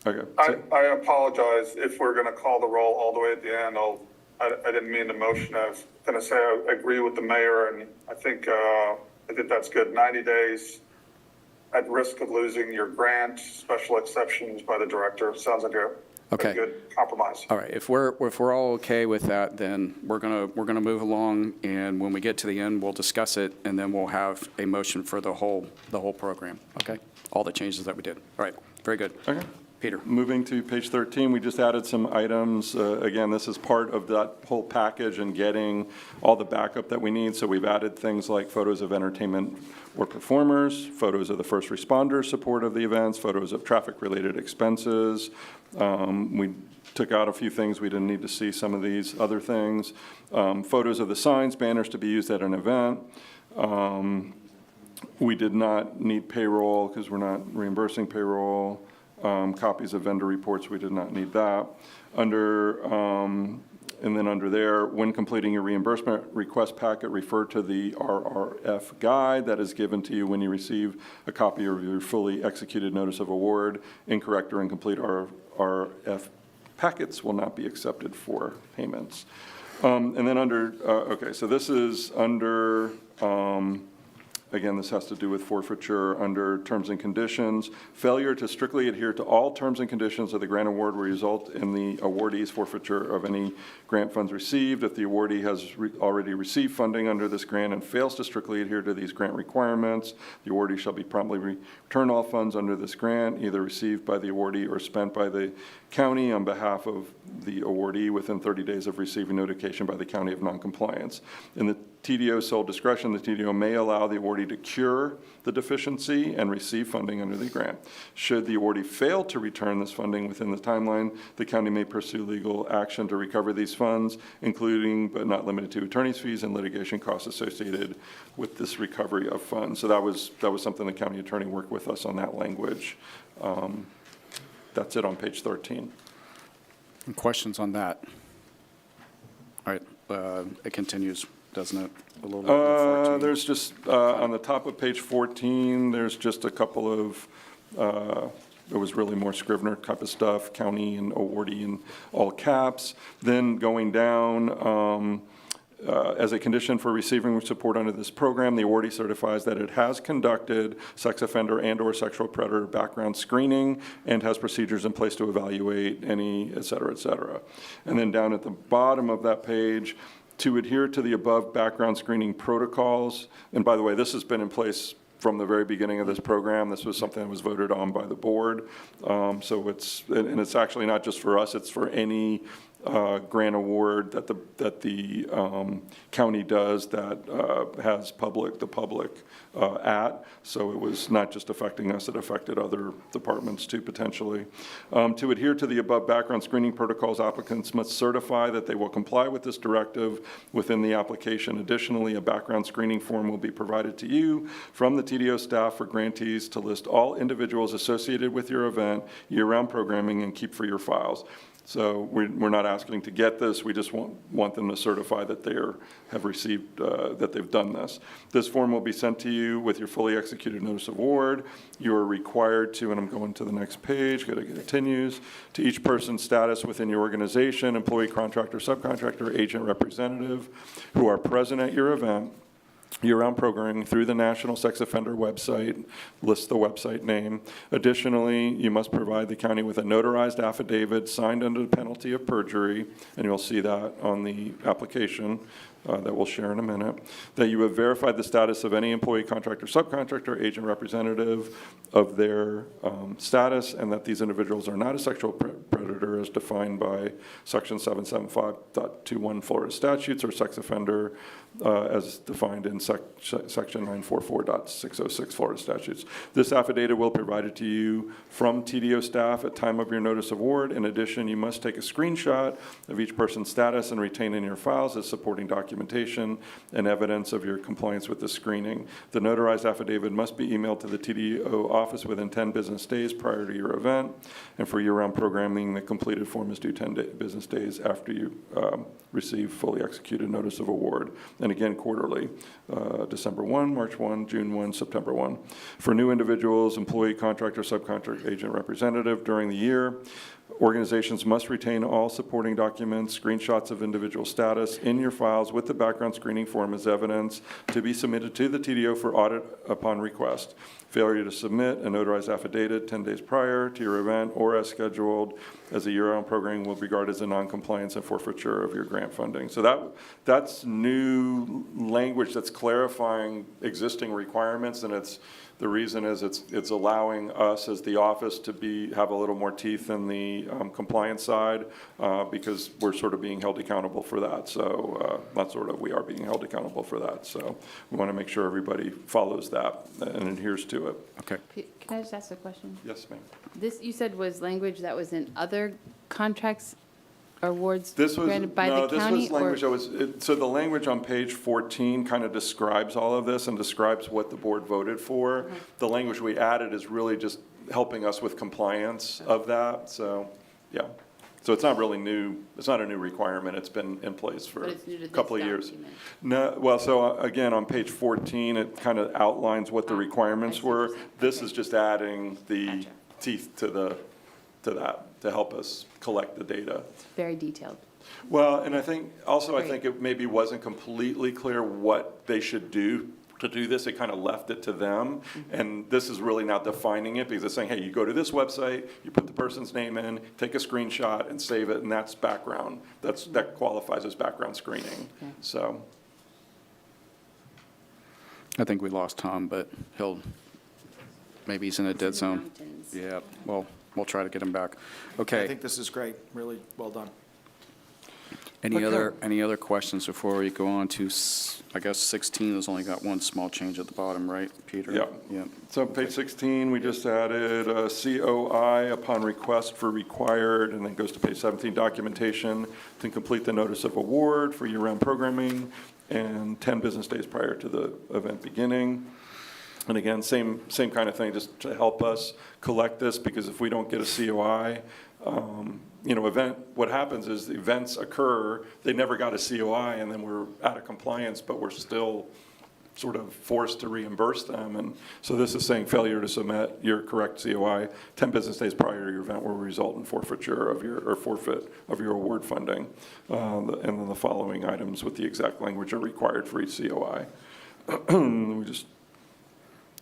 Okay. I apologize if we're going to call the roll all the way at the end. I didn't mean to motion. I was going to say I agree with the mayor, and I think that's good. 90 days at risk of losing your grant, special exceptions by the director. Sounds like a Okay. good compromise. All right, if we're all okay with that, then we're gonna move along, and when we get to the end, we'll discuss it, and then we'll have a motion for the whole program, okay? All the changes that we did. All right, very good. Okay. Peter? Moving to page 13, we just added some items. Again, this is part of that whole package and getting all the backup that we need. So we've added things like photos of entertainment or performers, photos of the first responders' support of the events, photos of traffic-related expenses. We took out a few things. We didn't need to see some of these other things. Photos of the signs, banners to be used at an event. We did not need payroll because we're not reimbursing payroll. Copies of vendor reports, we did not need that. And then under there, when completing your reimbursement request packet, refer to the RRF guide that is given to you when you receive a copy of your fully executed notice of award. Incorrect or incomplete RRF packets will not be accepted for payments. And then okay, so this is under, again, this has to do with forfeiture under terms and conditions. Failure to strictly adhere to all terms and conditions of the grant award will result in the awardee's forfeiture of any grant funds received. If the awardee has already received funding under this grant and fails to strictly adhere to these grant requirements, the awardee shall be promptly return all funds under this grant, either received by the awardee or spent by the county on behalf of the awardee within 30 days of receiving notification by the county of noncompliance. In the TDO's sole discretion, the TDO may allow the awardee to cure the deficiency and receive funding under the grant. Should the awardee fail to return this funding within the timeline, the county may pursue legal action to recover these funds, including but not limited to attorney's fees and litigation costs associated with this recovery of funds. So that was something the county attorney worked with us on that language. That's it on page 13. Any questions on that? All right, it continues, doesn't it? A little bit with 14. There's just, on the top of page 14, there's just a couple of, it was really more Scrivener type of stuff, county and awardee in all caps. Then going down, as a condition for receiving support under this program, the awardee certifies that it has conducted sex offender and/or sexual predator background screening and has procedures in place to evaluate any, et cetera, et cetera. And then down at the bottom of that page, to adhere to the above background screening protocols. And by the way, this has been in place from the very beginning of this program. This was something that was voted on by the board. So it's actually not just for us, it's for any grant award that the county does that has the public at. So it was not just affecting us, it affected other departments too, potentially. To adhere to the above background screening protocols, applicants must certify that they will comply with this directive within the application. Additionally, a background screening form will be provided to you from the TDO staff for grantees to list all individuals associated with your event, year-round programming, and keep for your files. So we're not asking to get this, we just want them to certify that they have received, that they've done this. This form will be sent to you with your fully executed notice of award. You are required to, and I'm going to the next page, it continues, to each person's status within your organization, employee, contractor, subcontractor, agent, representative, who are present at your event, year-round programming through the National Sex Offender website, lists the website name. Additionally, you must provide the county with a notarized affidavit signed under the penalty of perjury, and you'll see that on the application that we'll share in a minute, that you have verified the status of any employee, contractor, subcontractor, agent, representative of their status, and that these individuals are not a sexual predator as defined by Section 775.21 Florida statutes, or sex offender as defined in Section 944.606 Florida statutes. This affidavit will be provided to you from TDO staff at time of your notice of award. In addition, you must take a screenshot of each person's status and retain in your files as supporting documentation and evidence of your compliance with the screening. The notarized affidavit must be emailed to the TDO office within 10 business days prior to your event. And for year-round programming, the completed form is due 10 business days after you receive fully executed notice of award. And again, quarterly, December 1, March 1, June 1, September 1. For new individuals, employee, contractor, subcontractor, agent, representative during the year, organizations must retain all supporting documents, screenshots of individual status in your files with the background screening form as evidence to be submitted to the TDO for audit upon request. Failure to submit a notarized affidavit 10 days prior to your event or as scheduled as a year-round program will be regarded as a non-compliance and forfeiture of your grant funding. So that's new language that's clarifying existing requirements, and the reason is it's allowing us as the office to have a little more teeth in the compliance side because we're sort of being held accountable for that. So we are being held accountable for that. So we want to make sure everybody follows that and adheres to it. Okay. Can I just ask a question? Yes, ma'am. This, you said, was language that was in other contracts or awards This was, granted by no, the this county? was language that was, so the language on page 14 kind of describes all of this and describes what the board voted for. The language we added is really just helping us with compliance of that, so, yeah. So it's not really new, it's not a new requirement, it's been in place for But a it's new to this couple of years. document. No, well, so again, on page 14, it kind of outlines what the Ah, requirements I see what you're were. saying. This Okay. is just adding the Gotcha. teeth to that, to help us collect the data. Very detailed. Well, and I think, also, I Great. think it maybe wasn't completely clear what they should do to do this. It kind of left it to them. And this is really now defining it because it's saying, hey, you go to this website, you put the person's name in, take a screenshot and save it, and that's background. That qualifies as background screening. Okay. So, I think we lost Tom, but maybe he's in a dead zone. Mountains. Yeah, well, we'll try to get him back. I Okay. think this is great, really well done. Any other questions before we go on to, I guess 16 has only got one small change at the bottom, right, Peter? Yeah. Yeah. so page 16, we just added a COI upon request for required, and then goes to page 17, documentation to complete the notice of award for year-round programming and 10 business days prior to the event beginning. And again, same kind of thing, just to help us collect this, because if we don't get a COI, what happens is the events occur, they never got a COI, and then we're out of compliance, but we're still sort of forced to reimburse them. And so this is saying failure to submit your correct COI 10 business days prior to your event will result in forfeiture of forfeit of your award funding. And then the following items with the exact language are required for each COI.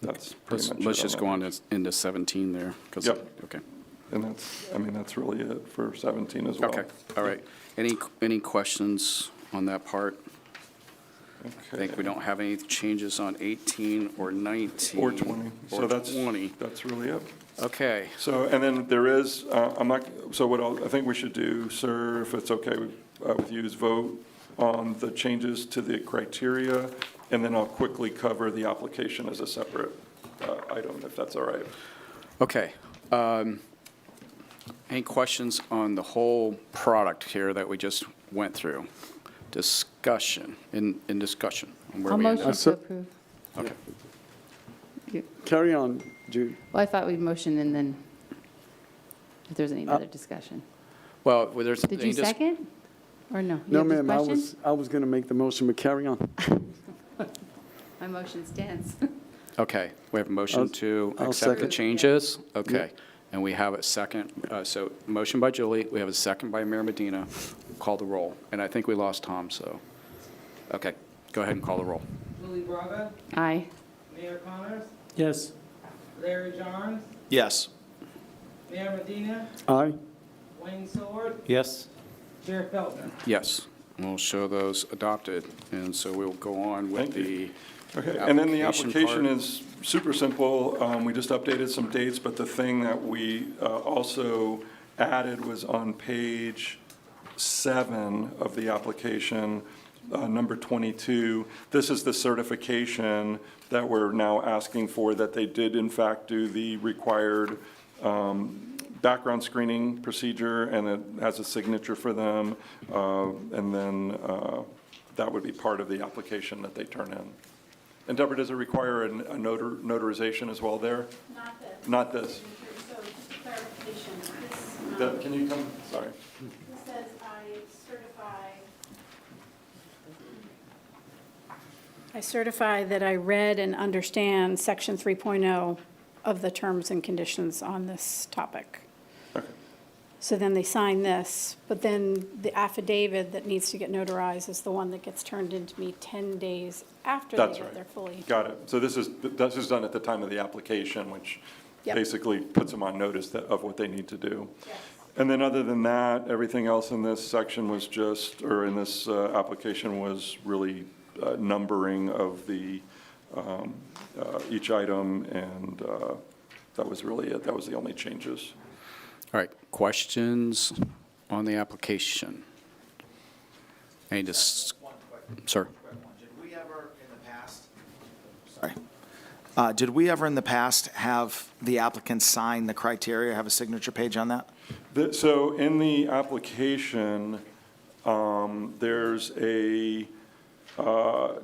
That's pretty much it. Let's just that go one. on into 17 there. 'Cause- Yep. Okay. And that's really it for 17 as well. Okay, all right. Any questions on that part? I think we don't have any changes on 18 or 19. Or 20. So Or that's 20. That's really it. Okay, So, and then there is, I think we should do, sir, if it's okay with you, is vote on the changes to the criteria, and then I'll quickly cover the application as a separate item, if that's all right. okay. Any questions on the whole product here that we just went through? Discussion, in discussion. on where I'll we ended motion up. to approve. Okay. Carry on, Jude. Well, I thought we'd motion and then if there's any other discussion. Well, there's. Did you any dis- second? Or no? You No, have ma'am, discussion? I was going to make the motion, but carry on. My motion stands. Okay, we have a motion I'll- to I'll accept the second. changes? Okay, and we have a second, so motion by Julie, we have a second by Mayor Medina. Call the roll, and I think we lost Tom, so, okay, go ahead and call the roll. Julie Braga, Aye. Mayor Connors, Yes. Larry Jarnes, Yes. Mayor Medina, Aye. Wayne Sword, Yes? Chair Felton. Yes, we'll show those adopted, and so we'll go on with Thank you. the Okay, and then the application part. is super simple. We just updated some dates, but the thing that we also added was on page 7 of the application, number 22. This is the certification that we're now asking for, that they did in fact do the required background screening procedure, and it has a signature for them. And then that would be part of the application that they turn in. And Deborah, does it require a notarization as well there? Not this. Not this. So just a clarification, this, Deb, can you come, sorry. this says I certify that I read and understand section 3.0 of the terms and conditions on this topic. Okay. So then they sign this, but then the affidavit that needs to get notarized is the one that gets turned into me 10 days after they That's get right. their fully. Got it. So this is done at the time of the application, which Yep. basically puts them on notice of what they need to do. And then other than that, everything else in this section was just, or in this application was really numbering of the, each item, and that was really it. That was the only changes. All right, questions on the application? Any sir? Did we ever in the past? Sorry. Did we ever in the past have the applicant sign the criteria, have a signature page on that? So in the application,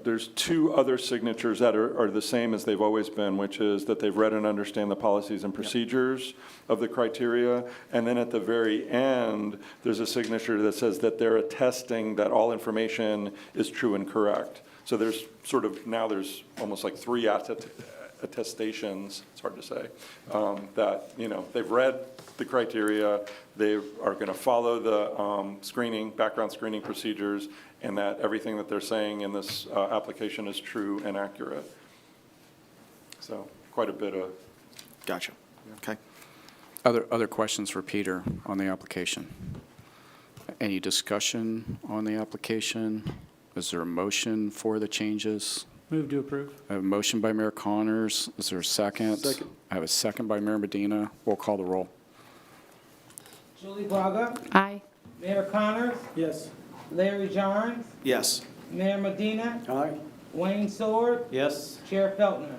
there's two other signatures that are the same as they've always been, which is that they've read and understand the policies and procedures of the criteria. And then at the very end, there's a signature that says that they're attesting that all information is true and correct. So there's sort of, now there's almost like 3 attestations, it's hard to say, that, they've read the criteria, they are going to follow the screening, background screening procedures, and that everything that they're saying in this application is true and accurate. So quite a bit of. Gotcha. Okay. Other questions for Peter on the application? Any discussion on the application? Is there a motion for the changes? Move to approve. I have a motion by Mayor Connors. Is there a second? Second. I have a second by Mayor Medina. We'll call the roll. Julie Braga, Aye. Mayor Connors, Yes. Larry Jarnes, Yes. Mayor Medina, Aye. Wayne Sword, Yes? Chair Felton.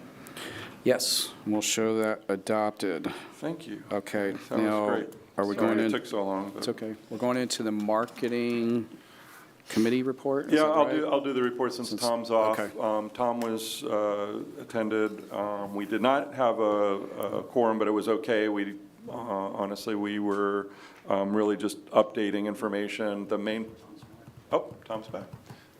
Yes, we'll show that adopted. Thank you. Okay, That was now, great. are we Sorry going in? it took so long. It's but- okay. We're going into the marketing committee report? Is Yeah, that right? I'll do the report since Tom's off. okay. Tom was attended. We did not have a quorum, but it was okay. We, honestly, we were really just updating information. The main, oh, Tom's back.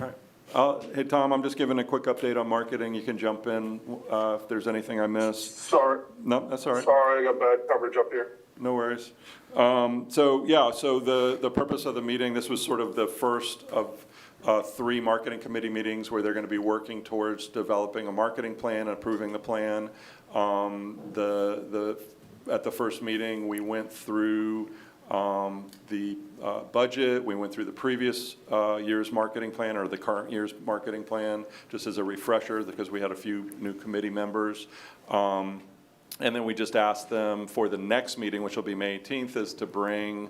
All right. Hey, Tom, I'm just giving a quick update on marketing. You can jump in if there's anything I missed. Sorry, No, that's all right. sorry, I got bad coverage up here. No worries. So the purpose of the meeting, this was sort of the first of 3 marketing committee meetings where they're going to be working towards developing a marketing plan and approving the plan. At the first meeting, we went through the budget, we went through the previous year's marketing plan or the current year's marketing plan, just as a refresher, because we had a few new committee members. And then we just asked them for the next meeting, which will be May 18th, is to bring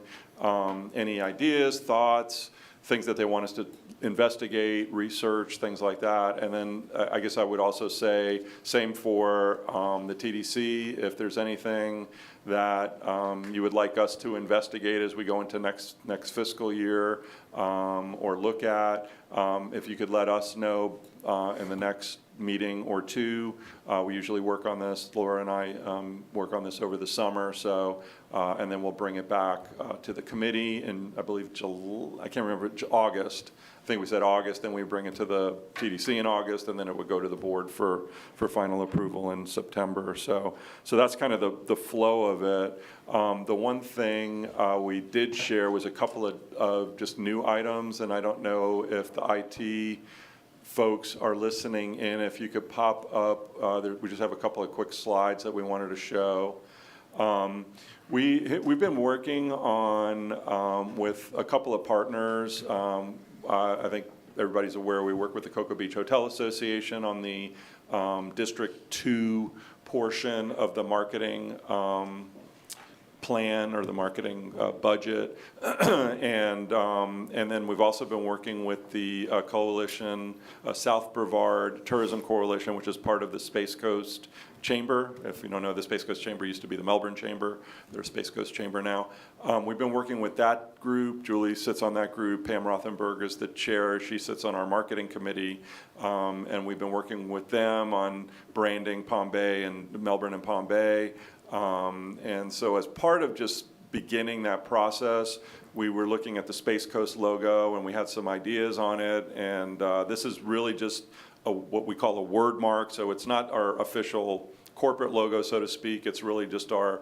any ideas, thoughts, things that they want us to investigate, research, things like that. And then I guess I would also say, same for the TDC, if there's anything that you would like us to investigate as we go into next fiscal year or look at, if you could let us know in the next meeting or 2. We usually work on this, Laura and I work on this over the summer, so, and then we'll bring it back to the committee in, I believe, I can't remember, August. I think we said August, then we bring it to the TDC in August, and then it would go to the board for final approval in September. So that's kind of the flow of it. The one thing we did share was a couple of just new items, and I don't know if the IT folks are listening in, if you could pop up, we just have a couple of quick slides that we wanted to show. We've been working on, with a couple of partners. I think everybody's aware, we work with the Cocoa Beach Hotel Association on the District 2 portion of the marketing plan or the marketing budget. And then we've also been working with the coalition, South Brevard Tourism Coalition, which is part of the Space Coast Chamber. If you don't know, the Space Coast Chamber used to be the Melbourne Chamber. They're Space Coast Chamber now. We've been working with that group. Julie sits on that group. Pam Rothenberg is the chair. She sits on our marketing committee. And we've been working with them on branding Palm Bay and Melbourne and Palm Bay. And so as part of just beginning that process, we were looking at the Space Coast logo and we had some ideas on it. And this is really just what we call a word mark. So it's not our official corporate logo, so to speak. It's really just the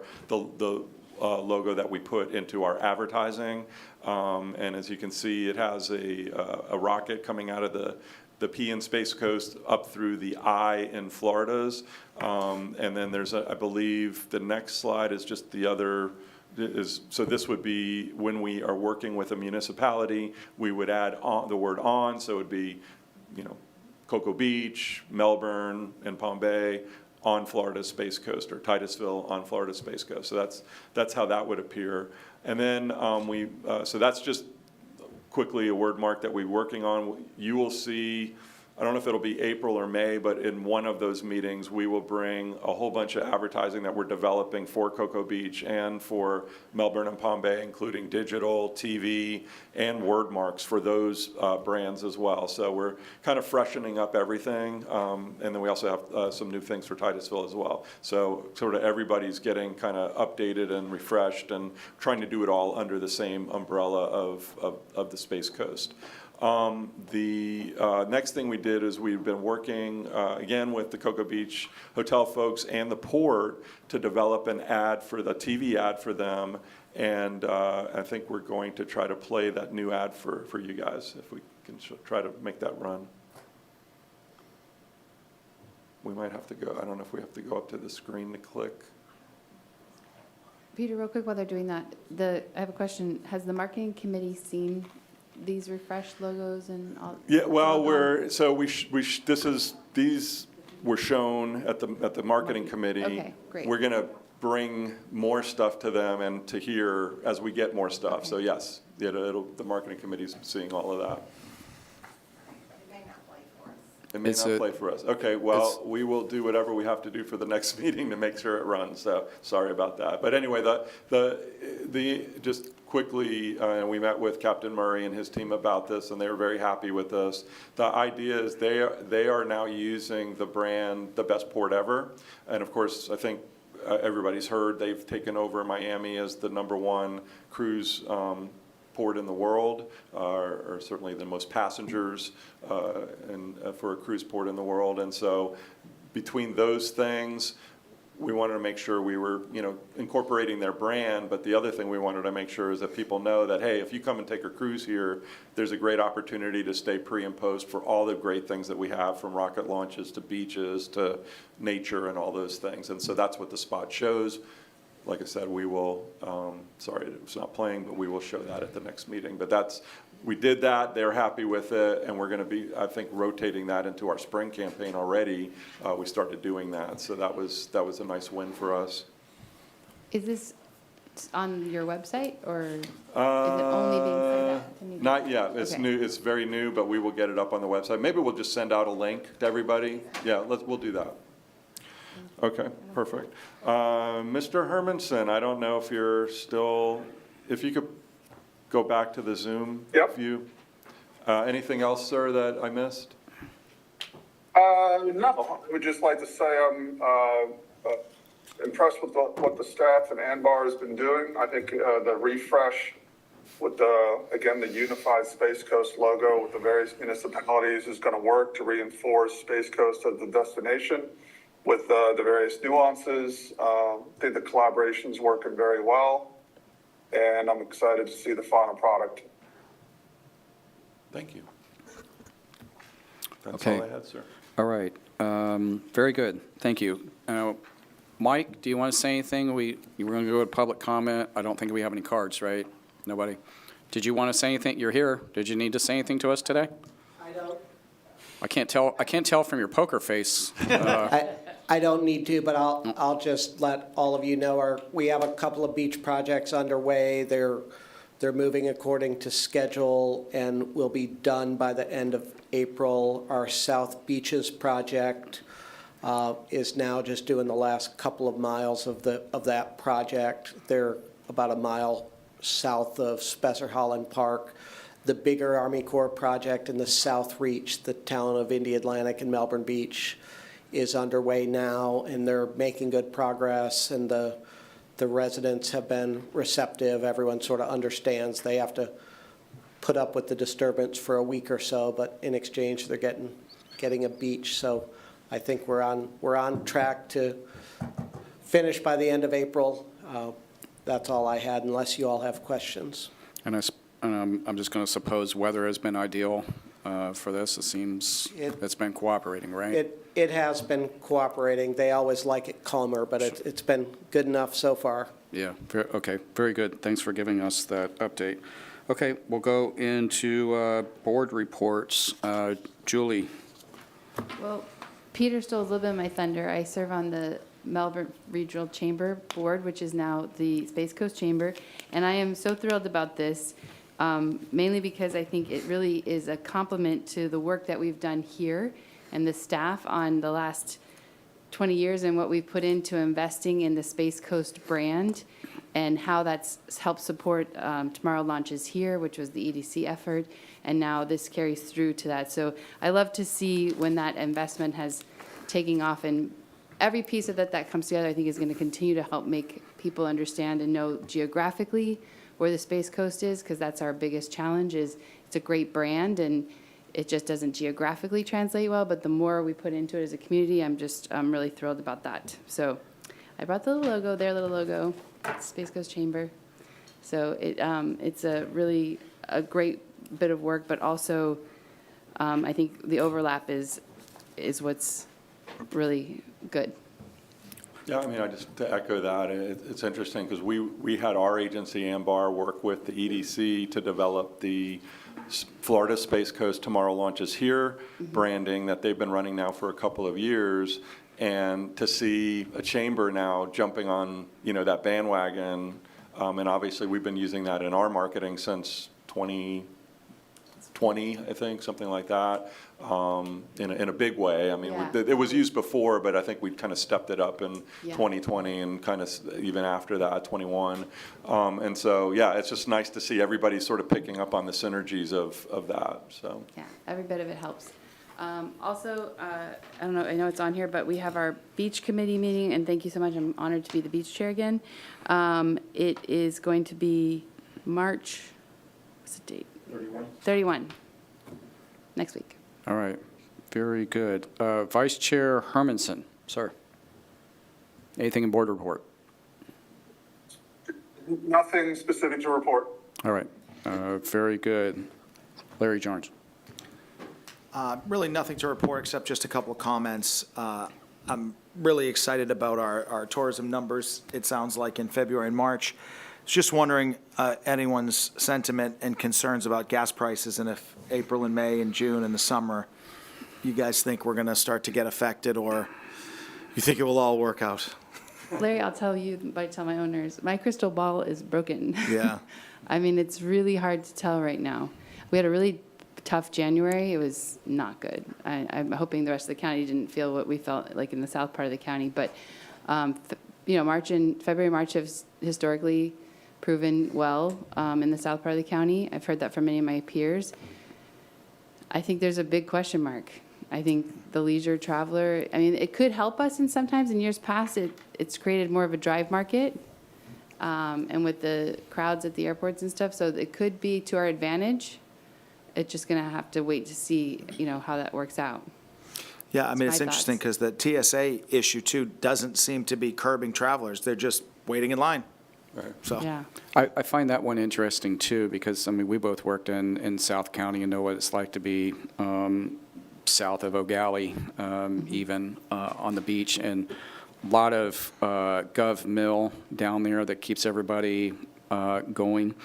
logo that we put into our advertising. And as you can see, it has a rocket coming out of the P in Space Coast up through the I in Florida's. And then there's, I believe, the next slide is just the other, so this would be when we are working with a municipality, we would add on, the word on, so it would be, Cocoa Beach, Melbourne, and Palm Bay on Florida's Space Coast, or Titusville on Florida's Space Coast. So that's how that would appear. And then so that's just quickly a word mark that we're working on. You will see, I don't know if it'll be April or May, but in one of those meetings, we will bring a whole bunch of advertising that we're developing for Cocoa Beach and for Melbourne and Palm Bay, including digital, TV, and word marks for those brands as well. So we're kind of freshening up everything. And then we also have some new things for Titusville as well. So sort of everybody's getting kind of updated and refreshed and trying to do it all under the same umbrella of the Space Coast. The next thing we did is we've been working again with the Cocoa Beach Hotel folks and the port to develop an ad for the TV ad for them. And I think we're going to try to play that new ad for you guys, if we can try to make that run. We might have to go, I don't know if we have to go up to the screen to click. Peter, real quick while they're doing that, I have a question. Has the marketing committee seen these refreshed logos and all? Yeah, well, these were shown at the marketing committee. Okay, great. We're going to bring more stuff to them and to here as we get more stuff. So yes, the marketing committee's seeing all of that. It may not play for us. Okay, well, we will do whatever we have to do for the next meeting to make sure it runs, so sorry about that. But anyway, just quickly, we met with Captain Murray and his team about this, and they were very happy with this. The idea is they are now using the brand, The Best Port Ever, and of course, I think everybody's heard they've taken over Miami as the #1 cruise port in the world, or certainly the most passengers for a cruise port in the world. And so between those things, we wanted to make sure we were, incorporating their brand. But the other thing we wanted to make sure is that people know that, hey, if you come and take a cruise here, there's a great opportunity to stay pre and post for all the great things that we have, from rocket launches to beaches to nature and all those things. And so that's what the spot shows. Like I said, we will, sorry it's not playing, but we will show that at the next meeting. But we did that, they're happy with it, and we're going to be, I think, rotating that into our spring campaign already. We started doing that, so that was a nice win for us. Is this on your website, or is it only being sent out to media? Not yet. It's Okay. new. It's very new, but we will get it up on the website. Maybe we'll just send out a link to everybody. Yeah, we'll do that. Okay, perfect. Mr. Hermanson, I don't know if you're still, if you could go back to the Zoom view. Anything else, sir, that I missed? No, I would just like to say I'm impressed with what the staff and Anbar has been doing. I think the refresh with the unified Space Coast logo with the various municipalities is going to work to reinforce Space Coast as the destination with the various nuances. I think the collaboration's working very well, and I'm excited to see the final product. Thank you. That's Okay. all I had, sir. All right, very good, thank you. Mike, do you want to say anything? You were going to go to public comment. I don't think we have any cards, right? Nobody? Did you want to say anything? You're here. Did you need to say anything to us today? I don't, I can't tell from your poker face. I don't need to, but I'll just let all of you know, we have a couple of beach projects underway. They're moving according to schedule and will be done by the end of April. Our South Beaches project is now just doing the last couple of miles of that project. They're about a mile south of Spessart-Holland Park. The bigger Army Corps project in the South Reach, the town of Indy Atlantic and Melbourne Beach, is underway now, and they're making good progress, and the residents have been receptive. Everyone sort of understands they have to put up with the disturbance for a week or so, but in exchange, they're getting a beach. So I think we're on track to finish by the end of April. That's all I had, unless you all have questions. And I'm just going to suppose weather has been ideal for this. It seems it's been cooperating, right? It has been cooperating. They always like it calmer, but it's been good enough so far. Yeah, okay, very good. Thanks for giving us that update. Okay, we'll go into board reports. Julie? Well, Peter stole a little bit of my thunder. I serve on the Melbourne Regional Chamber Board, which is now the Space Coast Chamber, and I am so thrilled about this, mainly because I think it really is a compliment to the work that we've done here and the staff on the last 20 years and what we've put into investing in the Space Coast brand and how that's helped support Tomorrow Launches Here, which was the EDC effort, and now this carries through to that. So I love to see when that investment has taken off, and every piece of that comes together, I think, is going to continue to help make people understand and know geographically where the Space Coast is, because that's our biggest challenge. Is it's a great brand and it just doesn't geographically translate well, but the more we put into it as a community, I'm really thrilled about that. So I brought the little logo, their little logo, Space Coast Chamber. So it's a great bit of work, but also I think the overlap is what's really good. Yeah, I mean, just to echo that, it's interesting because we had our agency, AMBAR, work with the EDC to develop the Florida Space Coast Tomorrow Launches Here branding that they've been running now for a couple of years. And to see a chamber now jumping on, that bandwagon, and obviously we've been using that in our marketing since 2020, I think, something like that, in a big way. I mean, Yeah. it was used before, but I think we kind of stepped it up in Yeah. 2020 and kind of even after that, 21. And so, yeah, it's just nice to see everybody sort of picking up on the synergies of that, so. Yeah, every bit of it helps. Also, I don't know, I know it's on here, but we have our beach committee meeting, and thank you so much. I'm honored to be the beach chair again. It is going to be March, what's the date? 31, next week. All right, very good. Vice Chair Hermanson, sir. Anything in board report? Nothing specific to report. All right, very good. Larry Jarnes. Really nothing to report except just a couple of comments. I'm really excited about our tourism numbers, it sounds like, in February and March. Just wondering anyone's sentiment and concerns about gas prices, and if April and May and June and the summer, you guys think we're going to start to get affected, or you think it will all work out? Larry, I'll tell my owners, my crystal ball is broken. Yeah. I mean, it's really hard to tell right now. We had a really tough January. It was not good. I'm hoping the rest of the county didn't feel what we felt like in the south part of the county. But, February, March have historically proven well in the south part of the county. I've heard that from many of my peers. I think there's a big question mark. I think the leisure traveler, it could help us, and sometimes in years past, it's created more of a drive market, and with the crowds at the airports and stuff, so it could be to our advantage. It's just going to have to wait to see, how that works out. Yeah, That's it's my interesting thoughts. because the TSA issue, too, doesn't seem to be curbing travelers. They're just waiting in line. So. Yeah. I find that one interesting, too, because, we both worked in South County and know what it's like to be south of O'Galley, even on the beach, and a lot of Gov Mill down there that keeps everybody going.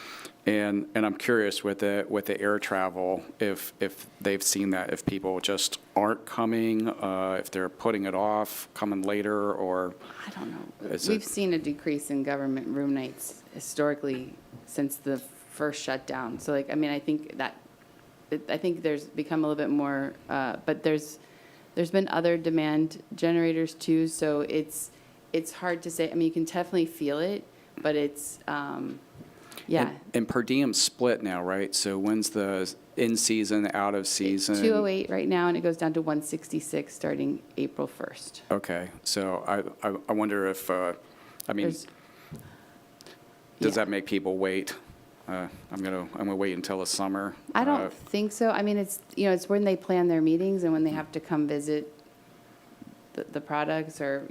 And I'm curious with the air travel, if they've seen that, if people just aren't coming, if they're putting it off, coming later, or I don't know. Is We've it- seen a decrease in government room nights historically since the first shutdown. So like, I mean, I think there's become a little bit more, but there's been other demand generators too. So it's hard to say. I mean, you can definitely feel it, but it's, yeah. And per diem split now, right? So when's the in-season, out-of-season? 208 right now, and it goes down to 166 starting April 1st. Okay, so I wonder if, I mean, There's- does yeah. that make people wait? I'm gonna wait until the summer. I don't think so. I mean, it's, it's when they plan their meetings and when they have to come visit the products, or,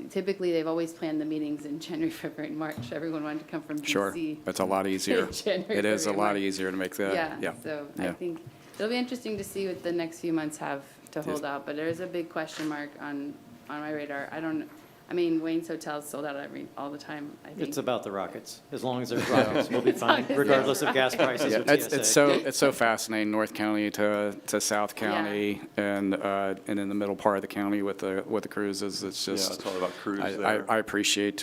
typically they've always planned the meetings in January, February, and March. Everyone wanted to come from DC. Sure, that's a lot easier. January, It is a February, lot March. easier to make that, yeah. So I yeah. think it'll be interesting to see what the next few months have to hold out, but there is a big question mark on my radar. I mean, Wayne's Hotel's sold out all the time, I think. It's about the rockets. As long as there's rockets, we'll be fine, regardless of gas prices Yeah, with it's TSA. so fascinating, North County to South County, and in the middle part of the county with the cruises. It's Yeah, just, it's all about cruise I there. appreciate,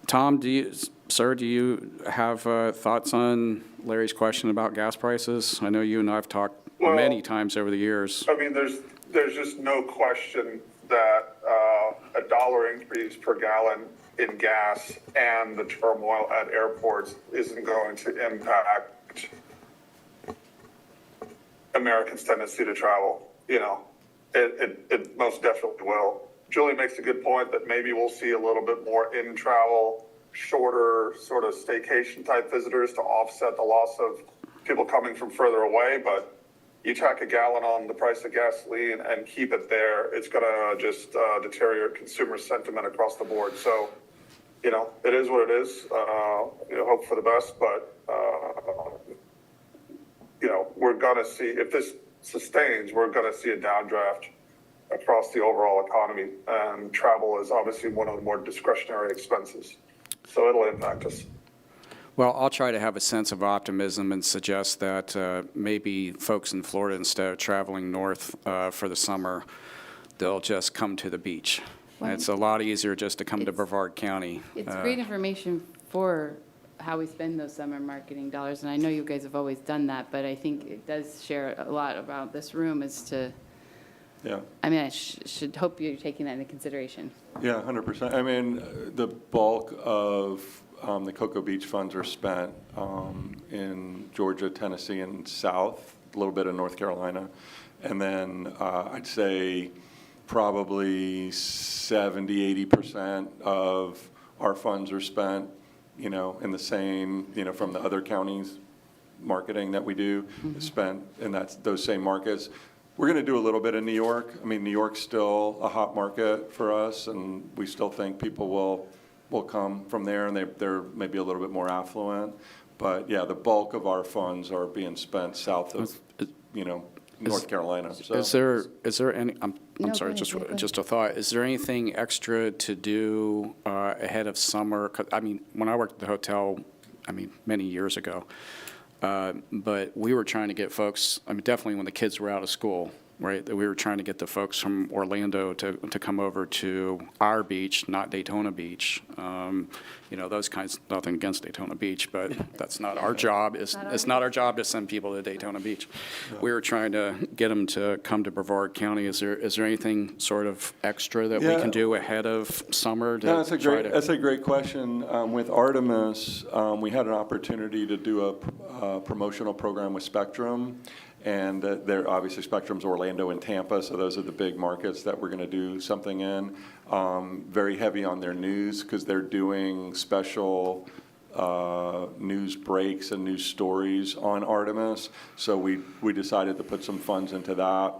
Tom, do you have thoughts on Larry's question about gas prices? I know you and I have talked Well- many times over the years. I mean, there's just no question that a $1 increase per gallon in gas and the turmoil at airports isn't going to impact Americans' tendency to travel. It most definitely will. Julie makes a good point that maybe we'll see a little bit more in-travel, shorter sort of staycation-type visitors to offset the loss of people coming from further away, but you tack a gallon on the price of gasoline and keep it there, it's going to just deteriorate consumer sentiment across the board. So, it is what it is. Hope for the best, but, we're going to see, if this sustains, we're going to see a downdraft across the overall economy. And travel is obviously one of the more discretionary expenses. So it'll impact us. Well, I'll try to have a sense of optimism and suggest that maybe folks in Florida, instead of traveling north for the summer, they'll just come to the beach. Well, It's a lot easier just to come to Brevard County. It's great information for how we spend those summer marketing dollars, and I know you guys have always done that, but I think it does share a lot about this room as to, Yeah. I mean, I should hope you're taking that into consideration. Yeah, 100%. I mean, the bulk of the Cocoa Beach funds are spent in Georgia, Tennessee, and South, a little bit of North Carolina. And then I'd say probably 70-80% of our funds are spent, in the same, from the other counties marketing that we do, is spent in those same markets. We're going to do a little bit in New York. I mean, New York's still a hot market for us, and we still think people will come from there, and they're maybe a little bit more affluent. But yeah, the bulk of our funds are being spent south of, North Carolina. So Is there any, I'm No, sorry, go ahead. just a thought. Is there anything extra to do ahead of summer? 'Cause, I mean, when I worked at the hotel, many years ago, but we were trying to get folks, definitely when the kids were out of school, right? That we were trying to get the folks from Orlando to come over to our beach, not Daytona Beach. Those kinds, nothing against Daytona Beach, but that's not our job. It's not our job to send people to Daytona Beach. We were trying to get them to come to Brevard County. Is there anything sort of extra that we Yeah. can do ahead of summer to No, try to? that's a great question. With Artemis, we had an opportunity to do a promotional program with Spectrum. And they're obviously Spectrum's Orlando and Tampa, so those are the big markets that we're going to do something in. Very heavy on their news because they're doing special news breaks and news stories on Artemis. So we decided to put some funds into that.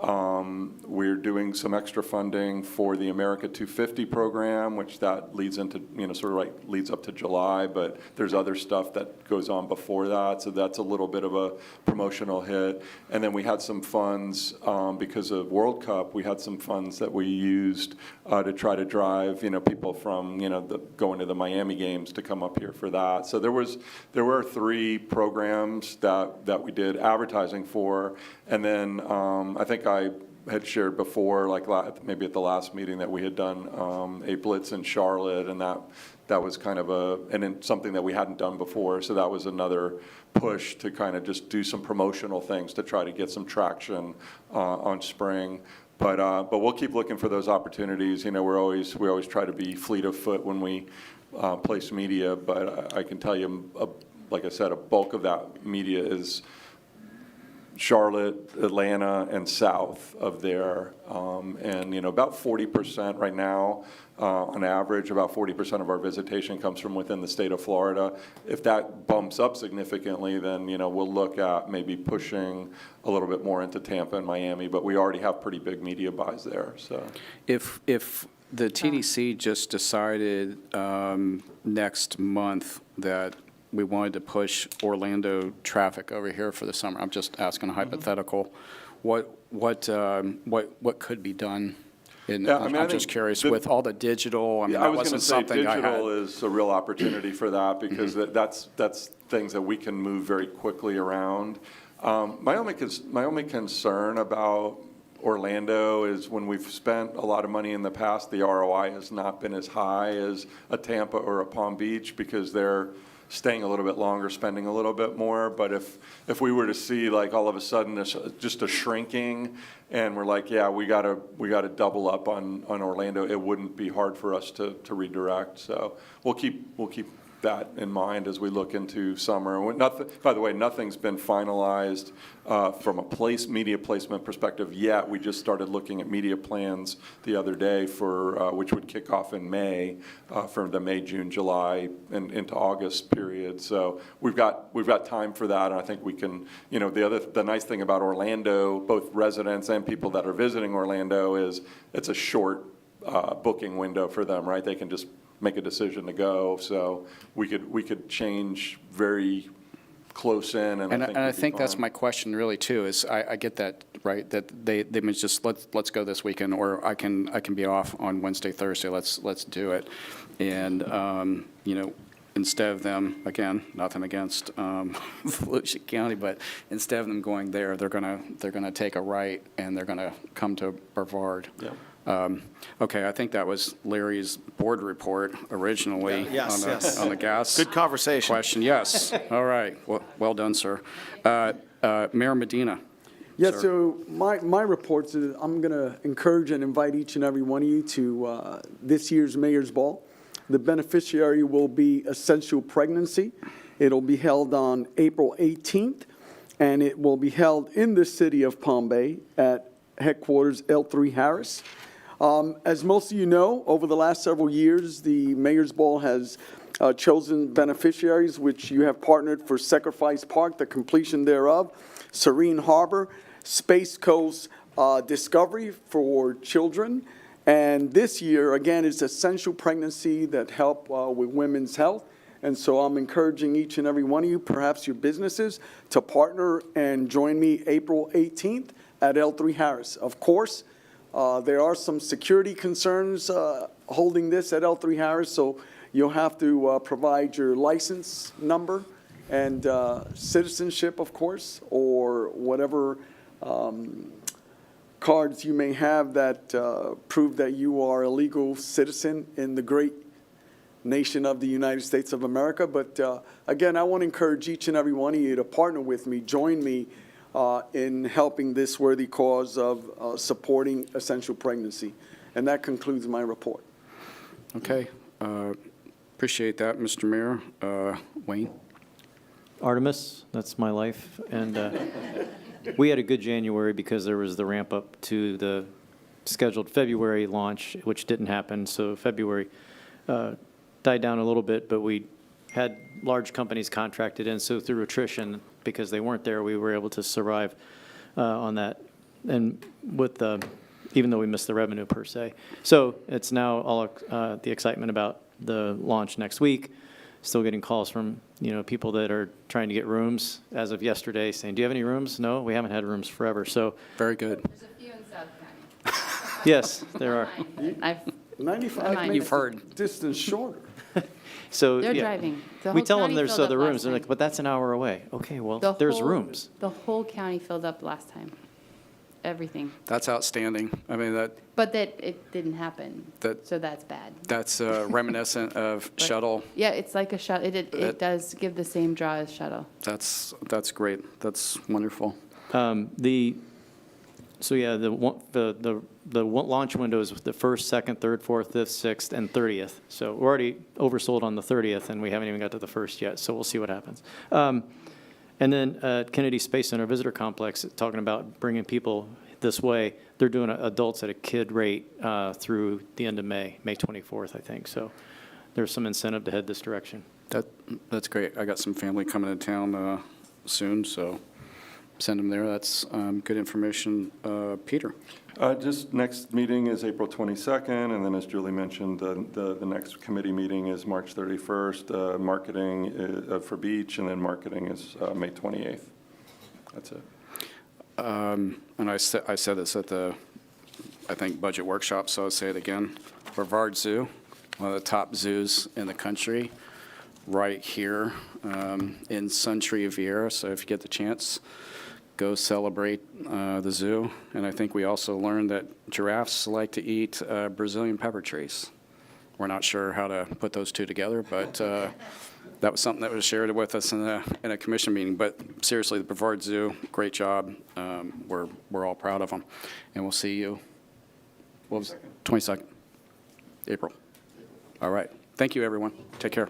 We're doing some extra funding for the America 250 program, which that leads into, sort of like leads up to July, but there's other stuff that goes on before that, so that's a little bit of a promotional hit. And then we had some funds, because of World Cup, we had some funds that we used to try to drive, people from, going to the Miami games to come up here for that. So there were 3 programs that we did advertising for, and then I think I had shared before, like maybe at the last meeting, that we had done a blitz in Charlotte, and that was kind of something that we hadn't done before. So that was another push to kind of just do some promotional things to try to get some traction on spring. But we'll keep looking for those opportunities. We always try to be fleet of foot when we place media. But I can tell you, like I said, a bulk of that media is Charlotte, Atlanta, and south of there. And, about 40% right now, on average, about 40% of our visitation comes from within the state of Florida. If that bumps up significantly, then, we'll look at maybe pushing a little bit more into Tampa and Miami, but we already have pretty big media buys there, so. If the TDC just decided next month that we wanted to push Orlando traffic over here for the summer, I'm just asking a hypothetical, what could be done? Yeah, I mean, I I'm just think curious, with all the digital, Yeah, I that was going to wasn't say something I digital had. is a real opportunity for that, because that's things that we can move very quickly around. My only concern about Orlando is when we've spent a lot of money in the past, the ROI has not been as high as a Tampa or a Palm Beach, because they're staying a little bit longer, spending a little bit more. But if we were to see, like, all of a sudden just a shrinking, and we're like, yeah, we gotta double up on Orlando, it wouldn't be hard for us to redirect. So we'll keep that in mind as we look into summer. By the way, nothing's been finalized from a media placement perspective yet. We just started looking at media plans the other day for which would kick off in May, for the May, June, July, and into August period. So we've got time for that, and I think we can. The nice thing about Orlando, both residents and people that are visiting Orlando, is it's a short booking window for them, right? They can just make a decision to go, so we could change very close in, and I think that's my question really too, is I get that, right, that they may just, let's go this weekend, or I can be off on Wednesday, Thursday, let's do it. And, instead of them, again, nothing against Volusia County, but instead of them going there, they're gonna take a right, and they're gonna come to Brevard. Yeah. Okay, I think that was Larry's board report originally. Yeah, yes. On the gas. Good conversation. Question, yes. All right, well done, sir. Mayor Medina. Yeah, Sir. so my reports is I'm going to encourage and invite each and every one of you to this year's Mayor's Ball. The beneficiary will be Essential Pregnancy. It'll be held on April 18th, and it will be held in the city of Palm Bay at headquarters L3 Harris. As most of you know, over the last several years, the Mayor's Ball has chosen beneficiaries, which you have partnered for Sacrifice Park, the completion thereof, Serene Harbor, Space Coast Discovery for children. And this year, again, it's Essential Pregnancy that help with women's health. And so I'm encouraging each and every one of you, perhaps your businesses, to partner and join me April 18th at L3 Harris. Of course, there are some security concerns holding this at L3 Harris, so you'll have to provide your license number and citizenship, of course, or whatever cards you may have that prove that you are a legal citizen in the great nation of the United States of America. But again, I want to encourage each and every one of you to partner with me, join me in helping this worthy cause of supporting essential pregnancy. And that concludes my report. Okay, appreciate that, Mr. Mayor. Wayne? Artemis, that's my life. And we had a good January because there was the ramp up to the scheduled February launch, which didn't happen. So February died down a little bit, but we had large companies contracted in. So through attrition, because they weren't there, we were able to survive on that and with the, even though we missed the revenue per se. So it's now all the excitement about the launch next week. Still getting calls from, people that are trying to get rooms as of yesterday saying, do you have any rooms? No, we haven't had rooms forever. So, Very good. There's a few in South County. yes, there are. I've, 95 Mine. makes You've heard. the distance shorter. So, they're yeah. driving. The We whole tell them county there's filled other up rooms. last They're like, time. but that's an hour away. Okay, well, The there's whole- rooms. The whole county filled up last time. Everything. That's outstanding. I mean, But that it didn't happen. That- So that's bad. that's reminiscent of But- shuttle. Yeah, it's like a shuttle. It It- does give the same draw as shuttle. That's great. That's wonderful. So yeah, the launch window is the 1st, 2nd, 3rd, 4th, 5th, 6th, and 30th. So we're already oversold on the 30th, and we haven't even got to the 1st yet, so we'll see what happens. And then Kennedy Space Center Visitor Complex, talking about bringing people this way, they're doing adults at a kid rate through the end of May 24th, I think. So there's some incentive to head this direction. That's great. I got some family coming to town soon, so send them there. That's good information. Peter? Just next meeting is April 22nd, and then as Julie mentioned, the next committee meeting is March 31st. Marketing for beach, and then marketing is May 28th. That's it. And I said this at the, I think, budget workshop, so I'll say it again. Brevard Zoo, one of the top zoos in the country, right here in Sun Riviera. So if you get the chance, go celebrate the zoo. And I think we also learned that giraffes like to eat Brazilian pepper trees. We're not sure how to put those two together, but that was something that was shared with us in a commission meeting. But seriously, the Brevard Zoo, great job. We're all proud of them. And we'll see you, what was it? 22nd, April. All right. Thank you, everyone. Take care.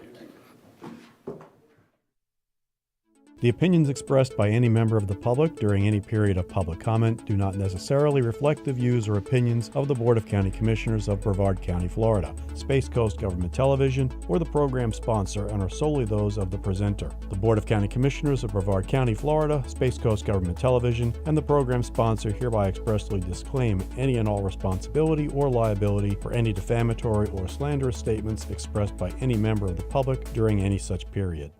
The opinions expressed by any member of the public during any period of public comment do not necessarily reflect the views or opinions of the Board of County Commissioners of Brevard County, Florida, Space Coast Government Television, or the program sponsor, and are solely those of the presenter. The Board of County Commissioners of Brevard County, Florida, Space Coast Government Television, and the program sponsor hereby expressly disclaim any and all responsibility or liability for any defamatory or slanderous statements expressed by any member of the public during any such period.